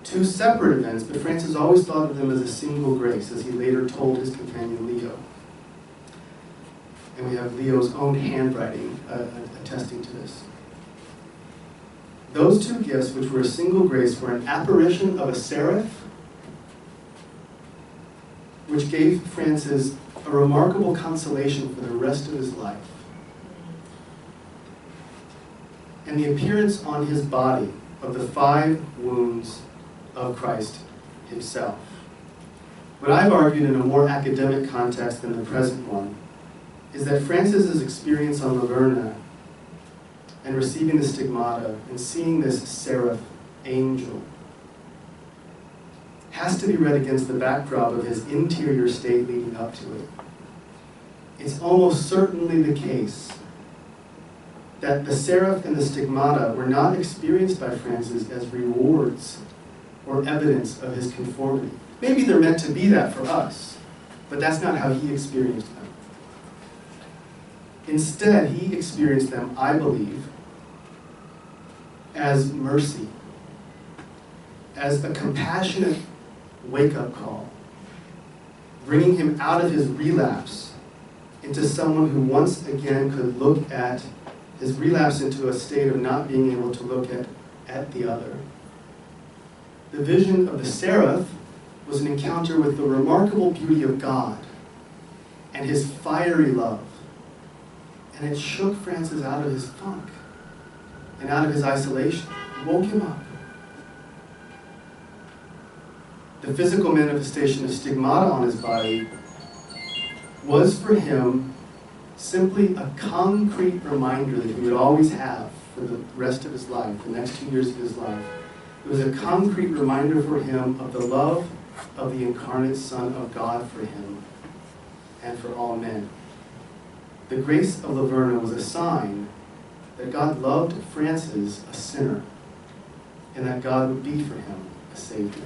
Two separate events, but Francis always thought of them as a single grace, as he later told his companion Leo. And we have Leo's own handwriting attesting to this. Those two gifts, which were a single grace, were an apparition of a seraph, which gave Francis a remarkable consolation for the rest of his life, and the appearance on his body of the 5 wounds of Christ himself. What I've argued in a more academic context than the present one is that Francis's experience on Laverna and receiving the stigmata and seeing this seraph angel has to be read against the backdrop of his interior state leading up to it. It's almost certainly the case that the seraph and the stigmata were not experienced by Francis as rewards or evidence of his conformity. Maybe they're meant to be that for us, but that's not how he experienced them. Instead, he experienced them, I believe, as mercy, as a compassionate wake-up call, bringing him out of his relapse into someone who once again could look at his relapse into a state of not being able to look at the other. The vision of the seraph was an encounter with the remarkable beauty of God and his fiery love. And it shook Francis out of his funk. and out of his isolation, woke him up. The physical manifestation of stigmata on his body was for him simply a concrete reminder that he would always have for the rest of his life, the next 2 years of his life. It was a concrete reminder for him of the love of the incarnate Son of God for him and for all men. The grace of Laverna was a sign that God loved Francis, a sinner, and that God would be for him a Savior.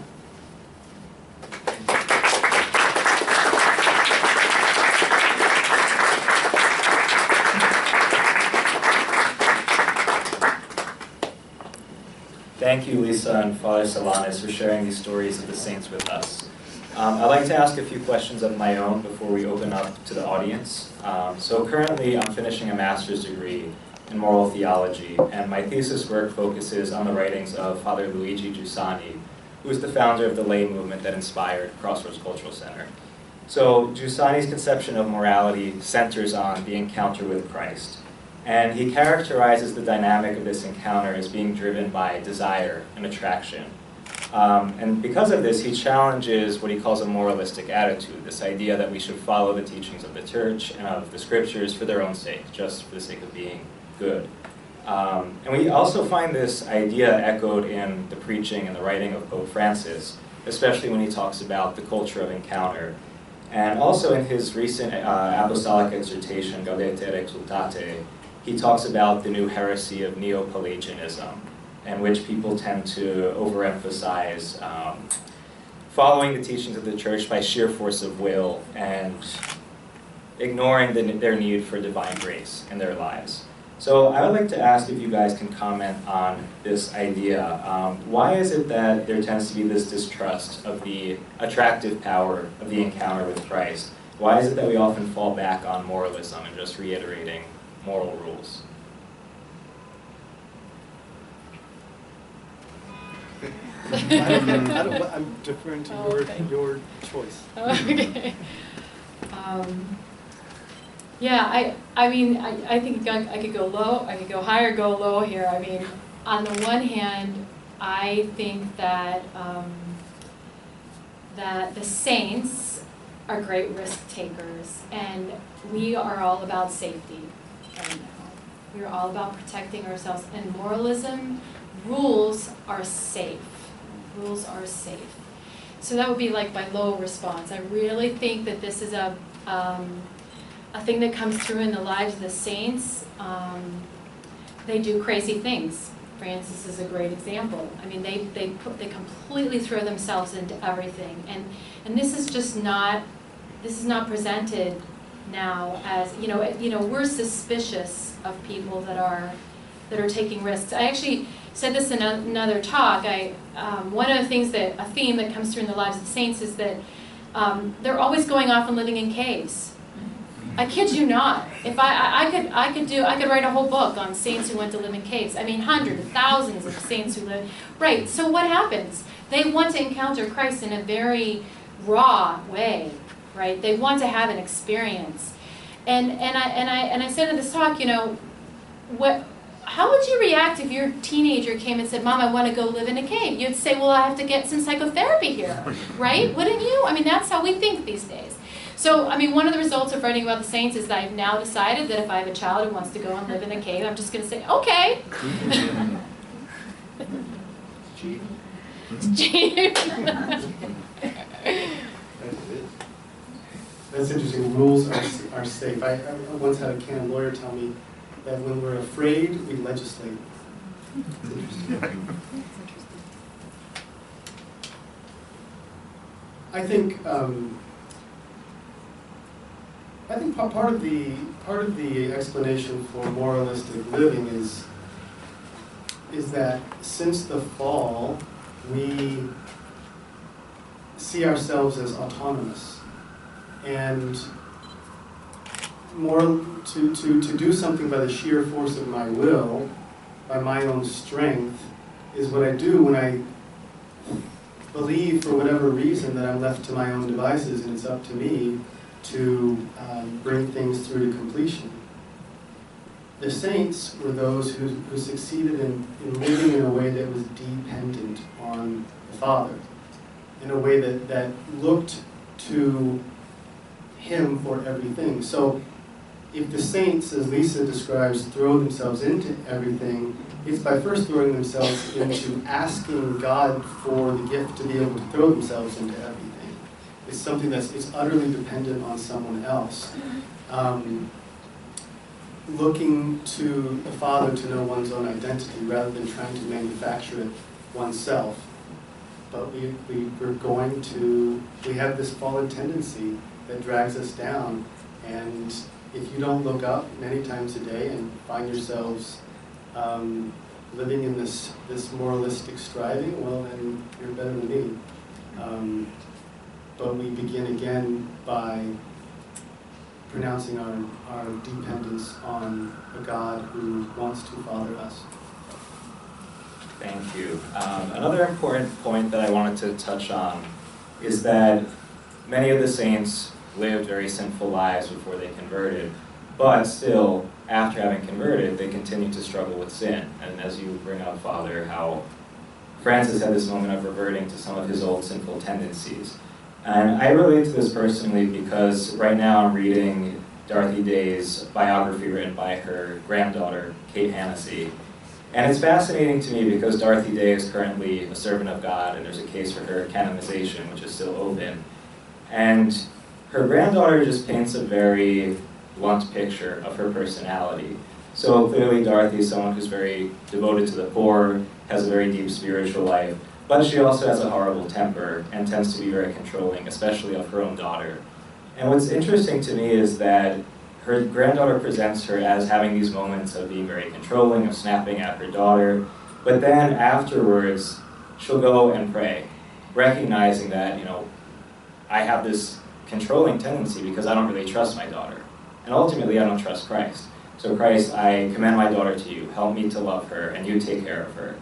Thank you, Lisa and Father Solanus, for sharing these stories of the saints with us. I'd like to ask a few questions of my own before we open up to the audience. So currently I'm finishing a master's degree in moral theology, and my thesis work focuses on the writings of Father Luigi Giussani, who is the founder of the lay movement that inspired Crossroads Cultural Center. So Giussani's conception of morality centers on the encounter with Christ. And he characterizes the dynamic of this encounter as being driven by desire and attraction. And because of this, he challenges what he calls a moralistic attitude, this idea that we should follow the teachings of the church and of the scriptures for their own sake, just for the sake of being good. And we also find this idea echoed in the preaching and the writing of Pope Francis, especially when he talks about the culture of encounter. And also in his recent apostolic exhortation, Gaudete et Exultate, he talks about the new heresy of Neo-Pelagianism, in which people tend to overemphasize following the teachings of the church by sheer force of will and ignoring their need for divine grace in their lives. So I would like to ask if you guys can comment on this idea. Why is it that there tends to be this distrust of the attractive power of the encounter with Christ? Why is it that we often fall back on moralism and just reiterating moral rules? I'm deferring to your choice. Okay. Yeah, I mean, I think I could go low, I could go high or go low here. I mean, on the one hand, I think that that the saints are great risk takers, and we are all about safety. We're all about protecting ourselves, and moralism, rules are safe. Rules are safe. So that would be like my low response. I really think that this is a thing that comes through in the lives of the saints. They do crazy things. Francis is a great example. I mean, they completely throw themselves into everything, and this is just not presented now as we're suspicious of people that are taking risks. I actually said this in another talk. One of the things a theme that comes through in the lives of the saints is that they're always going off and living in caves. I kid you not. If I could write a whole book on saints who went to live in caves. I mean, hundreds, thousands of saints who live. Right. So what happens? They want to encounter Christ in a very raw way. Right. They want to have an experience. And I said in this talk, how would you react if your teenager came and said, "Mom, I want to go live in a cave"? You'd say, "Well, I have to get some psychotherapy here," right? Wouldn't you? I mean, that's how we think these days. So, I mean, one of the results of writing about the saints is that I've now decided that if I have a child who wants to go and live in a cave, I'm just going to say, "Okay." That's interesting. Rules are safe. I once had a canon lawyer tell me that when we're afraid, we legislate. It's interesting. I think part of the explanation for moralistic living is that since the fall, we see ourselves as autonomous. And to do something by the sheer force of my will, by my own strength, is what I do when I believe, for whatever reason, that I'm left to my own devices and it's up to me to bring things through to completion. The saints were those who succeeded in living in a way that was dependent on the Father, in a way that looked to Him for everything. So if the saints, as Lisa describes, throw themselves into everything, it's by first throwing themselves into asking God for the gift to be able to throw themselves into everything. It's something it's utterly dependent on someone else. Looking to the Father to know one's own identity rather than trying to manufacture it oneself. But we have this fallen tendency that drags us down, and if you don't look up many times a day and find yourselves living in this moralistic striving, well then you're better than me. But we begin again by pronouncing our dependence on a God who wants to father us. Thank you. Another important point that I wanted to touch on is that many of the saints lived very sinful lives before they converted, but still, after having converted, they continued to struggle with sin. And as you bring up, Father, how Francis had this moment of reverting to some of his old sinful tendencies. And I relate to this personally because right now I'm reading Dorothy Day's biography written by her granddaughter, Kate Hannessy. And it's fascinating to me because Dorothy Day is currently a servant of God, and there's a case for her canonization, which is still open. And her granddaughter just paints a very blunt picture of her personality. So clearly Dorothy is someone who's very devoted to the poor, has a very deep spiritual life, but she also has a horrible temper and tends to be very controlling, especially of her own daughter. And what's interesting to me is that her granddaughter presents her as having these moments of being very controlling, of snapping at her daughter, but then afterwards, she'll go and pray, recognizing that, I have this controlling tendency because I don't really trust my daughter. And ultimately, I don't trust Christ. So Christ, I commend my daughter to you. Help me to love her, and you take care of her.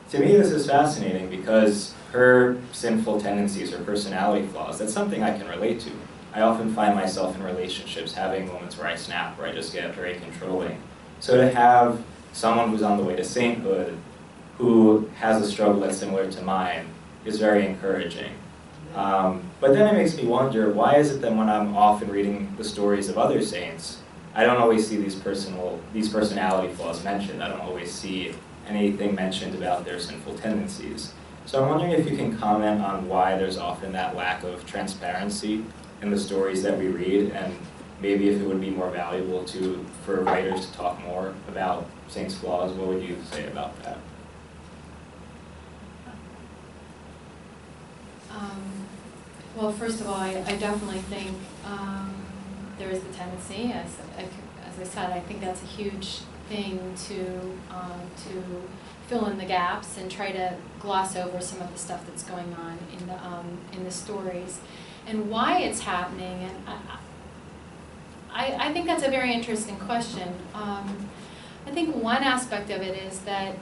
To me, this is fascinating because her sinful tendencies, her personality flaws, that's something I can relate to. I often find myself in relationships having moments where I snap, where I just get very controlling. So to have someone who's on the way to sainthood, who has a struggle that's similar to mine, is very encouraging. But then it makes me wonder, why is it that when I'm often reading the stories of other saints, I don't always see these personality flaws mentioned. I don't always see anything mentioned about their sinful tendencies. So I'm wondering if you can comment on why there's often that lack of transparency in the stories that we read, and maybe if it would be more valuable for writers to talk more about saints' flaws. What would you say about that? Well, first of all, I definitely think there is the tendency, as I said, I think that's a huge thing to fill in the gaps and try to gloss over some of the stuff that's going on in the stories, and why it's happening. And I think that's a very interesting question. I think one aspect of it is that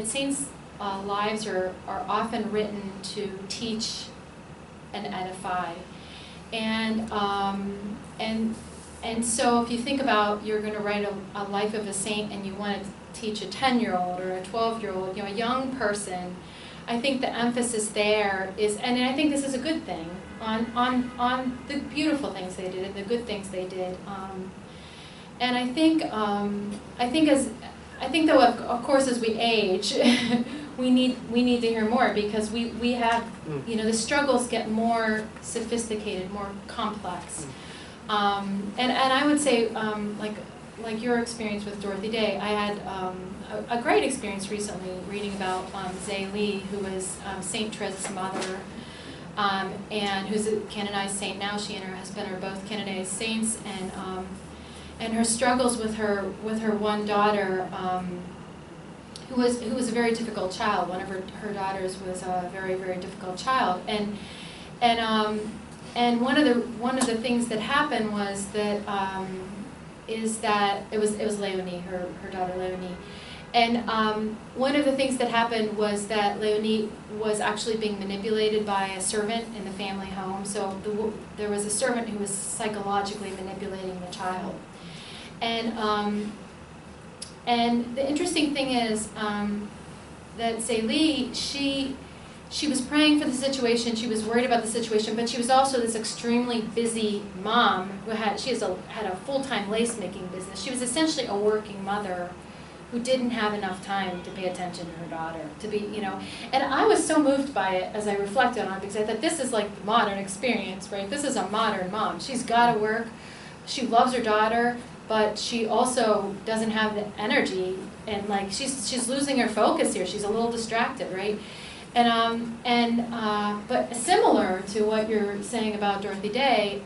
saints' lives are often written to teach and edify, and so if you think about, you're going to write a life of a saint and you want to teach a 10-year-old or a 12-year-old, a young person, I think the emphasis there is, and I think this is a good thing, on the beautiful things they did and the good things they did, and I think though of course as we age, we need to hear more, because we have, the struggles get more sophisticated, more complex. And I would say, like your experience with Dorothy Day, I had a great experience recently reading about Zhe Li, who was Saint Teresa's mother, and who's a canonized saint now. She and her husband are both canonized saints, and her struggles with her one daughter, who was a very difficult child. One of her daughters was a very, very difficult child, and one of the things that happened was that it was Leonie, her daughter Leonie, and one of the things that happened was that Leonie was actually being manipulated by a servant in the family home. So there was a servant who was psychologically manipulating the child, and And the interesting thing is that Célie, she was praying for the situation, she was worried about the situation, but she was also this extremely busy mom who had a full-time lace-making business. She was essentially a working mother who didn't have enough time to pay attention to her daughter, to be, you know. And I was so moved by it as I reflected on it, because I thought this is like the modern experience, right? This is a modern mom. She's got to work, she loves her daughter, but she also doesn't have the energy, and like she's losing her focus here. She's a little distracted, right? But similar to what you're saying about Dorothy Day,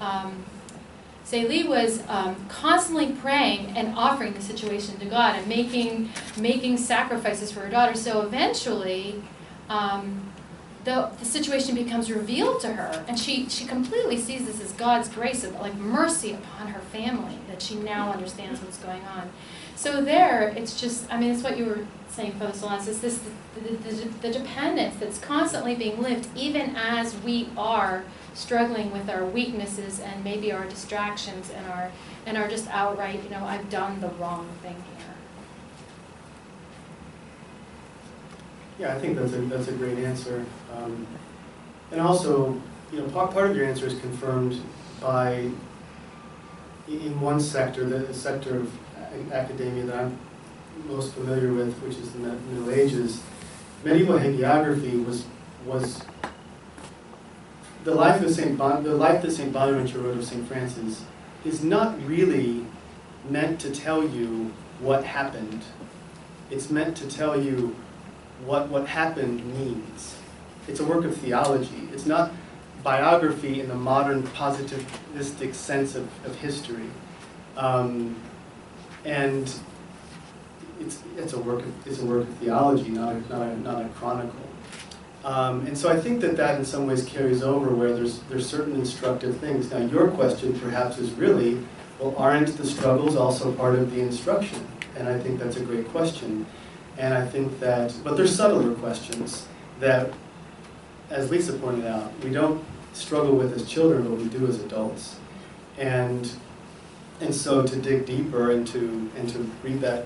Célie was constantly praying and offering the situation to God and making sacrifices for her daughter. So eventually, the situation becomes revealed to her, and she completely sees this as God's grace, and like mercy upon her family, that she now understands what's going on. So there, it's just, I mean, it's what you were saying, Father Solanus, is this the dependence that's constantly being lived, even as we are struggling with our weaknesses and maybe our distractions and our just outright, you know, I've done the wrong thing here. Yeah, I think that's a great answer. And also, you know, part of your answer is confirmed by, in one sector, the sector of academia that I'm most familiar with, which is the Middle Ages. Medieval hagiography was the life that St. Bonaventure wrote of St. Francis is not really meant to tell you what happened. It's meant to tell you what happened means. It's a work of theology. It's not biography in the modern positivistic sense of history. And it's a work of theology, not a chronicle. And so I think that in some ways carries over, where there's certain instructive things. Now your question perhaps is really, well, aren't the struggles also part of the instruction? And I think that's a great question. And I think that, but there's subtler questions that, as Lisa pointed out, we don't struggle with as children, but we do as adults. And so to dig deeper and to read that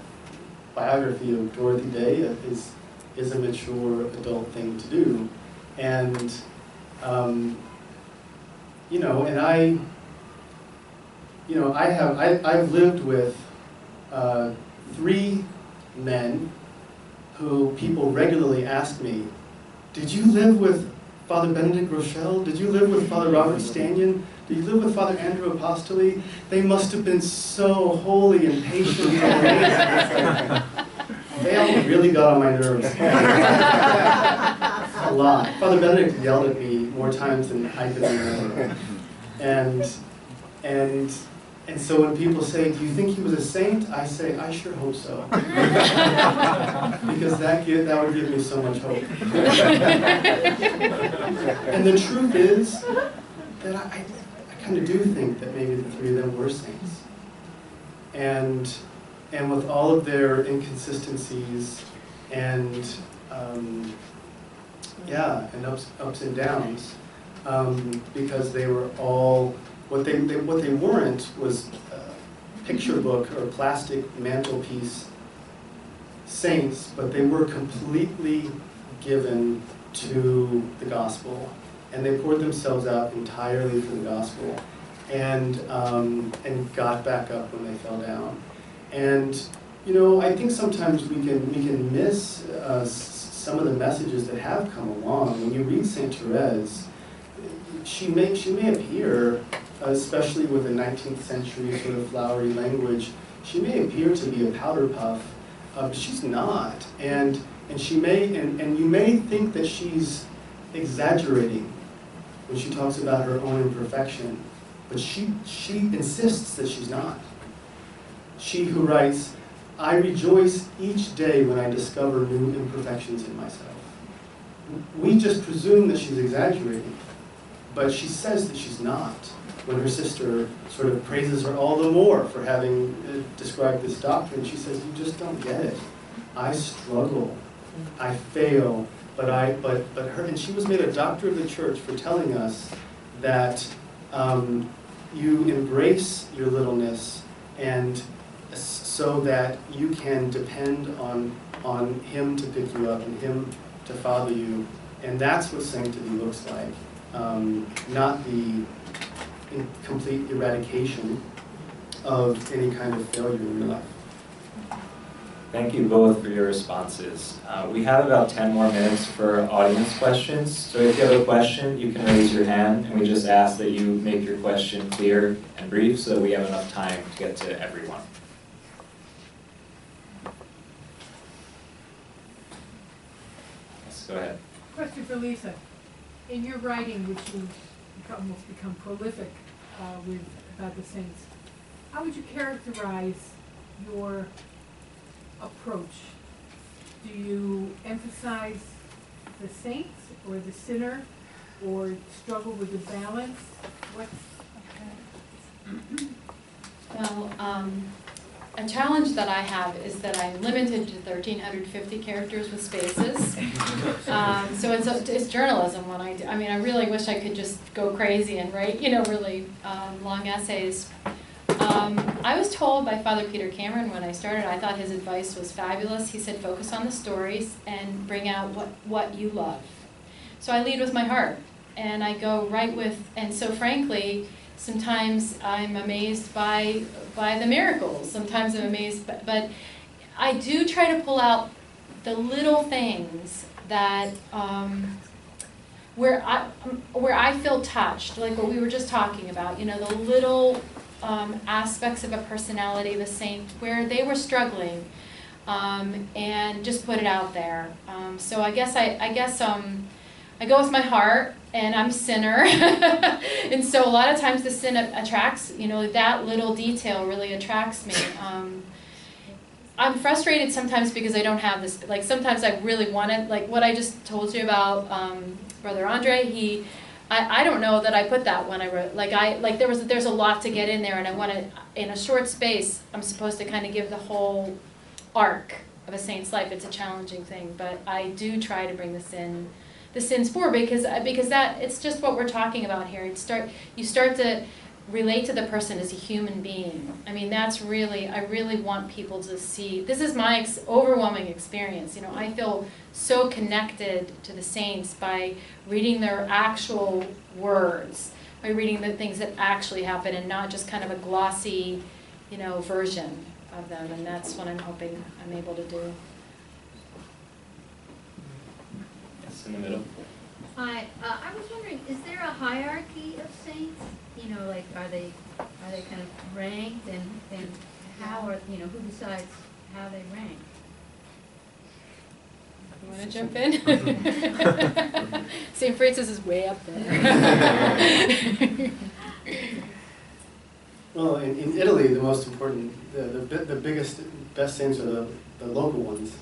biography of Dorothy Day is a mature adult thing to do. And you know, and I've lived with 3 men who people regularly ask me, did you live with Father Benedict Rochelle? Did you live with Father Robert Stanyon? Did you live with Father Andrew Apostoli? They must have been so holy and patient and amazing. They all really got on my nerves. A lot. Father Benedict yelled at me more times than I could remember. And so when people say, do you think he was a saint? I say, I sure hope so. Because that would give me so much hope. And the truth is that I kind of do think that maybe the 3 of them were saints. And with all of their inconsistencies and and ups and downs, because they were all, what they weren't was picture book or plastic mantelpiece saints, but they were completely given to the gospel, and they poured themselves out entirely for the gospel, and got back up when they fell down. And you know, I think sometimes we can miss some of the messages that have come along. When you read Saint Therese, she may appear, especially with the 19th century sort of flowery language, she may appear to be a powder puff, but she's not. And she may, and you may think that she's exaggerating when she talks about her own imperfection, but she insists that she's not. She who writes, I rejoice each day when I discover new imperfections in myself. We just presume that she's exaggerating, but she says that she's not, when her sister sort of praises her all the more for having described this doctrine. She says, you just don't get it. I struggle, I fail, but her, and she was made a doctor of the church for telling us that you embrace your littleness and so that you can depend on Him to pick you up and Him to father you. And that's what sanctity looks like, not the complete eradication of any kind of failure in your life. Thank you both for your responses. We have about 10 more minutes for audience questions. So if you have a question, you can raise your hand, and we just ask that you make your question clear and brief so that we have enough time to get to everyone. Yes, go ahead. Question for Lisa. In your writing, which you've almost become prolific about the saints, how would you characterize your approach? Do you emphasize the saints or the sinner, or struggle with the balance? Well, a challenge that I have is that I'm limited to 1,350 characters with spaces. So it's journalism when I do. I mean, I really wish I could just go crazy and write, really long essays. I was told by Father Peter Cameron when I started, I thought his advice was fabulous. He said, focus on the stories and bring out what you love. So I lead with my heart, and I go right with, and so frankly, sometimes I'm amazed by the miracles. Sometimes I'm amazed, but I do try to pull out the little things that, where I feel touched, like what we were just talking about, the little aspects of a personality of a saint where they were struggling, and just put it out there. So I guess I go with my heart, and I'm a sinner, and so a lot of times the sin attracts, that little detail really attracts me. I'm frustrated sometimes because I don't have this, like sometimes I really want it, like what I just told you about Brother Andre, I don't know that I put that when I wrote, there's a lot to get in there, and I want to, in a short space, I'm supposed to kind of give the whole arc of a saint's life. It's a challenging thing, but I do try to bring the sins forward because that, it's just what we're talking about here. You start to relate to the person as a human being. I mean, that's really, I really want people to see, this is my overwhelming experience. I feel so connected to the saints by reading their actual words, by reading the things that actually happen and not just kind of a glossy, version of them. And that's what I'm hoping I'm able to do. Yes, in the middle. Hi, I was wondering, is there a hierarchy of saints? Like are they kind of ranked, and how are who decides how they rank? You want to jump in? St. Francis is way up there. Well, in Italy, the most important, the biggest, best saints are the local ones.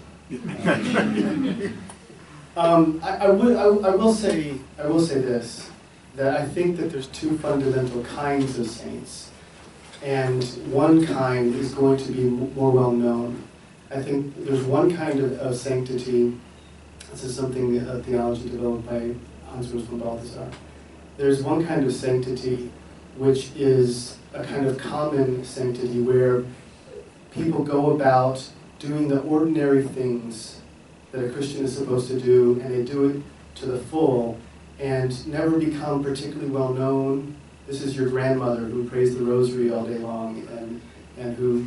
I will say this, that I think that there's two fundamental kinds of saints, and one kind is going to be more well known. I think there's one kind of sanctity. This is something a theology developed by Hans Urs von Balthasar. There's one kind of sanctity which is a kind of common sanctity where people go about doing the ordinary things that a Christian is supposed to do, and they do it to the full, and never become particularly well known. This is your grandmother who prays the rosary all day long, and who,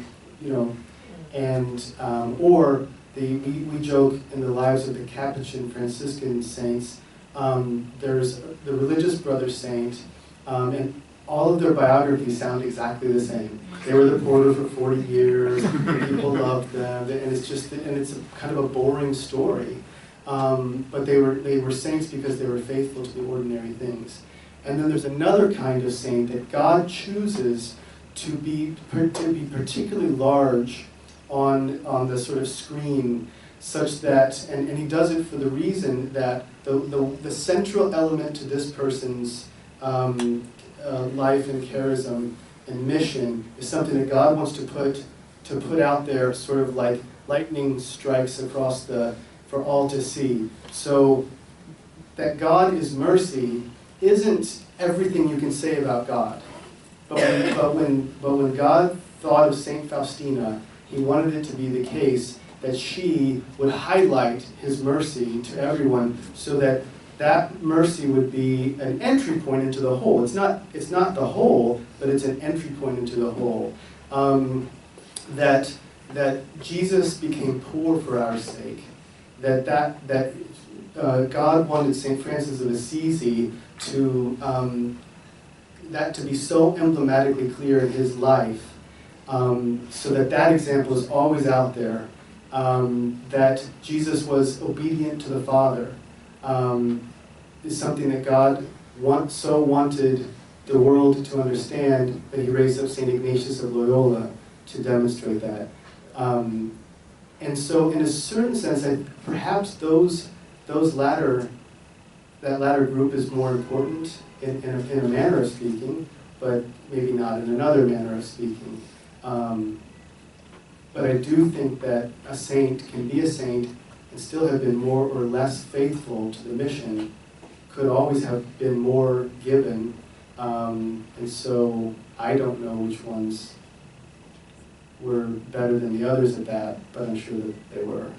or we joke in the lives of the Capuchin Franciscan saints. There's the religious brother saint, and all of their biographies sound exactly the same. They were the porter for 40 years. People loved them, and it's kind of a boring story. But they were saints because they were faithful to the ordinary things. And then there's another kind of saint that God chooses to be particularly large on the sort of screen, such that, and he does it for the reason that the central element to this person's life and charism and mission is something that God wants to put out there, sort of like lightning strikes across for all to see. So that God is mercy isn't everything you can say about God, but when God thought of Saint Faustina, he wanted it to be the case that she would highlight his mercy to everyone, so that that mercy would be an entry point into the whole. It's not the whole, but it's an entry point into the whole. That Jesus became poor for our sake. That God wanted St. Francis of Assisi to that to be so emblematically clear in his life, so that example is always out there. That Jesus was obedient to the Father is something that God so wanted the world to understand that he raised up St. Ignatius of Loyola to demonstrate that. And so in a certain sense, perhaps that latter group is more important in a manner of speaking, but maybe not in another manner of speaking. But I do think that a saint can be a saint and still have been more or less faithful to the mission, could always have been more given, and so I don't know which ones were better than the others at that, but I'm sure that they were.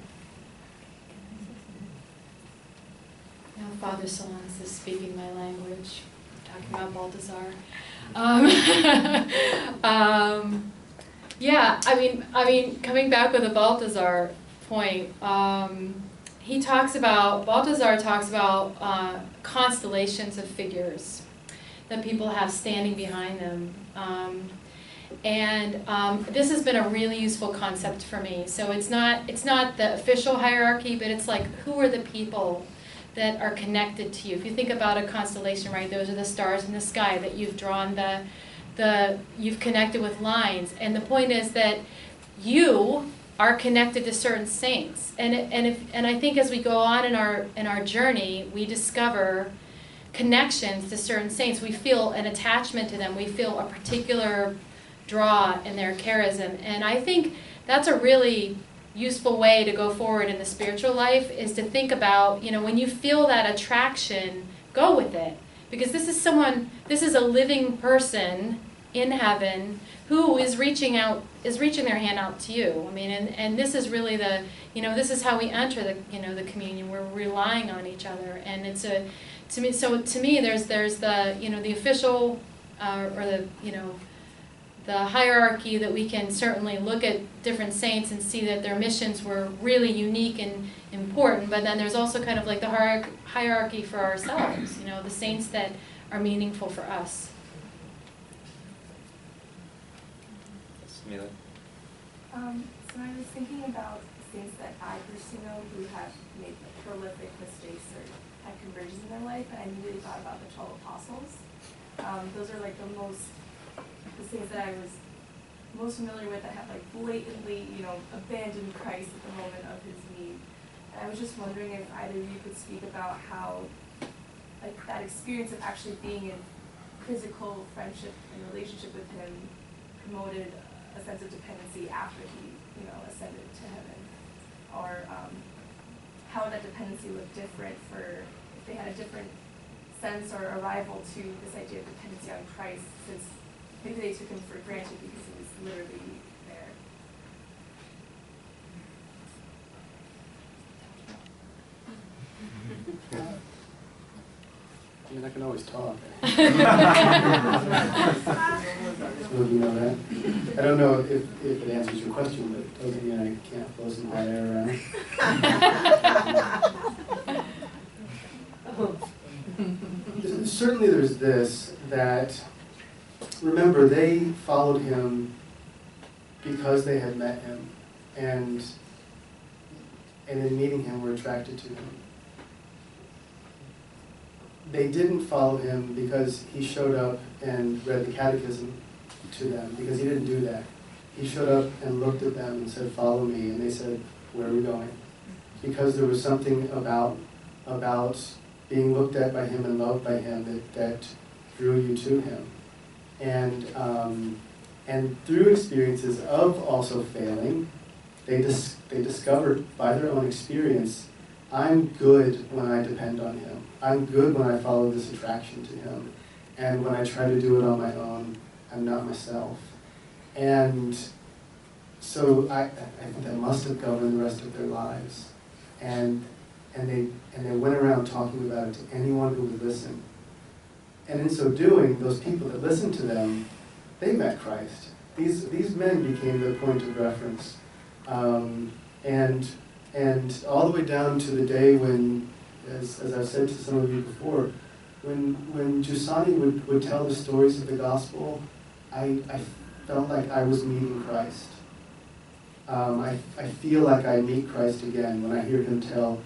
Now Father Solanus is speaking my language, talking about Balthazar. Yeah, I mean, coming back with the Balthazar point, Balthazar talks about constellations of figures that people have standing behind them. This has been a really useful concept for me. So it's not the official hierarchy, but it's like, who are the people that are connected to you? If you think about a constellation, right, those are the stars in the sky that you've drawn you've connected with lines. And the point is that you are connected to certain saints. And I think as we go on in our journey, we discover connections to certain saints. We feel an attachment to them. We feel a particular draw in their charism. And I think that's a really useful way to go forward in the spiritual life, is to think about, when you feel that attraction, go with it. Because this is a living person in heaven who is reaching their hand out to you. I mean, and this is really this is how we enter the communion. We're relying on each other. And to me, there's the official, or the hierarchy, that we can certainly look at different saints and see that their missions were really unique and important, but then there's also kind of like the hierarchy for ourselves, the saints that are meaningful for us. Smila? So I was thinking about saints that I personally know who have made prolific mistakes or had conversions in their life, and I immediately thought about the 12 apostles. Those are like the saints that I was most familiar with, that have like blatantly, abandoned Christ at the moment of his need. And I was just wondering if either of you could speak about how, like, that experience of actually being in physical friendship and relationship with him promoted a sense of dependency after he, ascended to heaven, or how that dependency looked different if they had a different sense or arrival to this idea of dependency on Christ, since maybe they took him for granted because he was literally there. I mean, I can always talk. Will you know that? I don't know if it answers your question, but it doesn't mean I can't blow some hot air around. Certainly there's this, that, remember, they followed him because they had met him, and in meeting him were attracted to him. They didn't follow him because he showed up and read the catechism to them, because he didn't do that. He showed up and looked at them and said, "Follow me," and they said, "Where are we going?" Because there was something about being looked at by him and loved by him that drew you to him. And through experiences of also failing, they discovered by their own experience, I'm good when I depend on him. I'm good when I follow this attraction to him. And when I try to do it on my own, I'm not myself. And so I think that must have governed the rest of their lives. And they went around talking about it to anyone who would listen. And in so doing, those people that listened to them, they met Christ. These men became their point of reference. And all the way down to the day when, as I've said to some of you before, when Giussani would tell the stories of the gospel, I felt like I was meeting Christ. I feel like I meet Christ again when I hear him tell.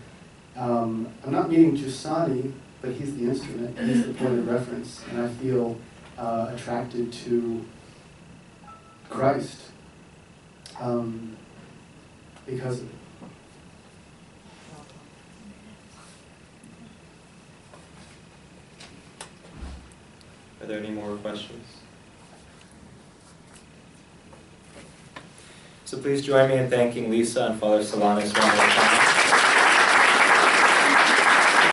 I'm not meeting Giussani, but he's the instrument, he's the point of reference, and I feel attracted to Christ because of it. Are there any more questions? So please join me in thanking Lisa and Father Solanus one more time.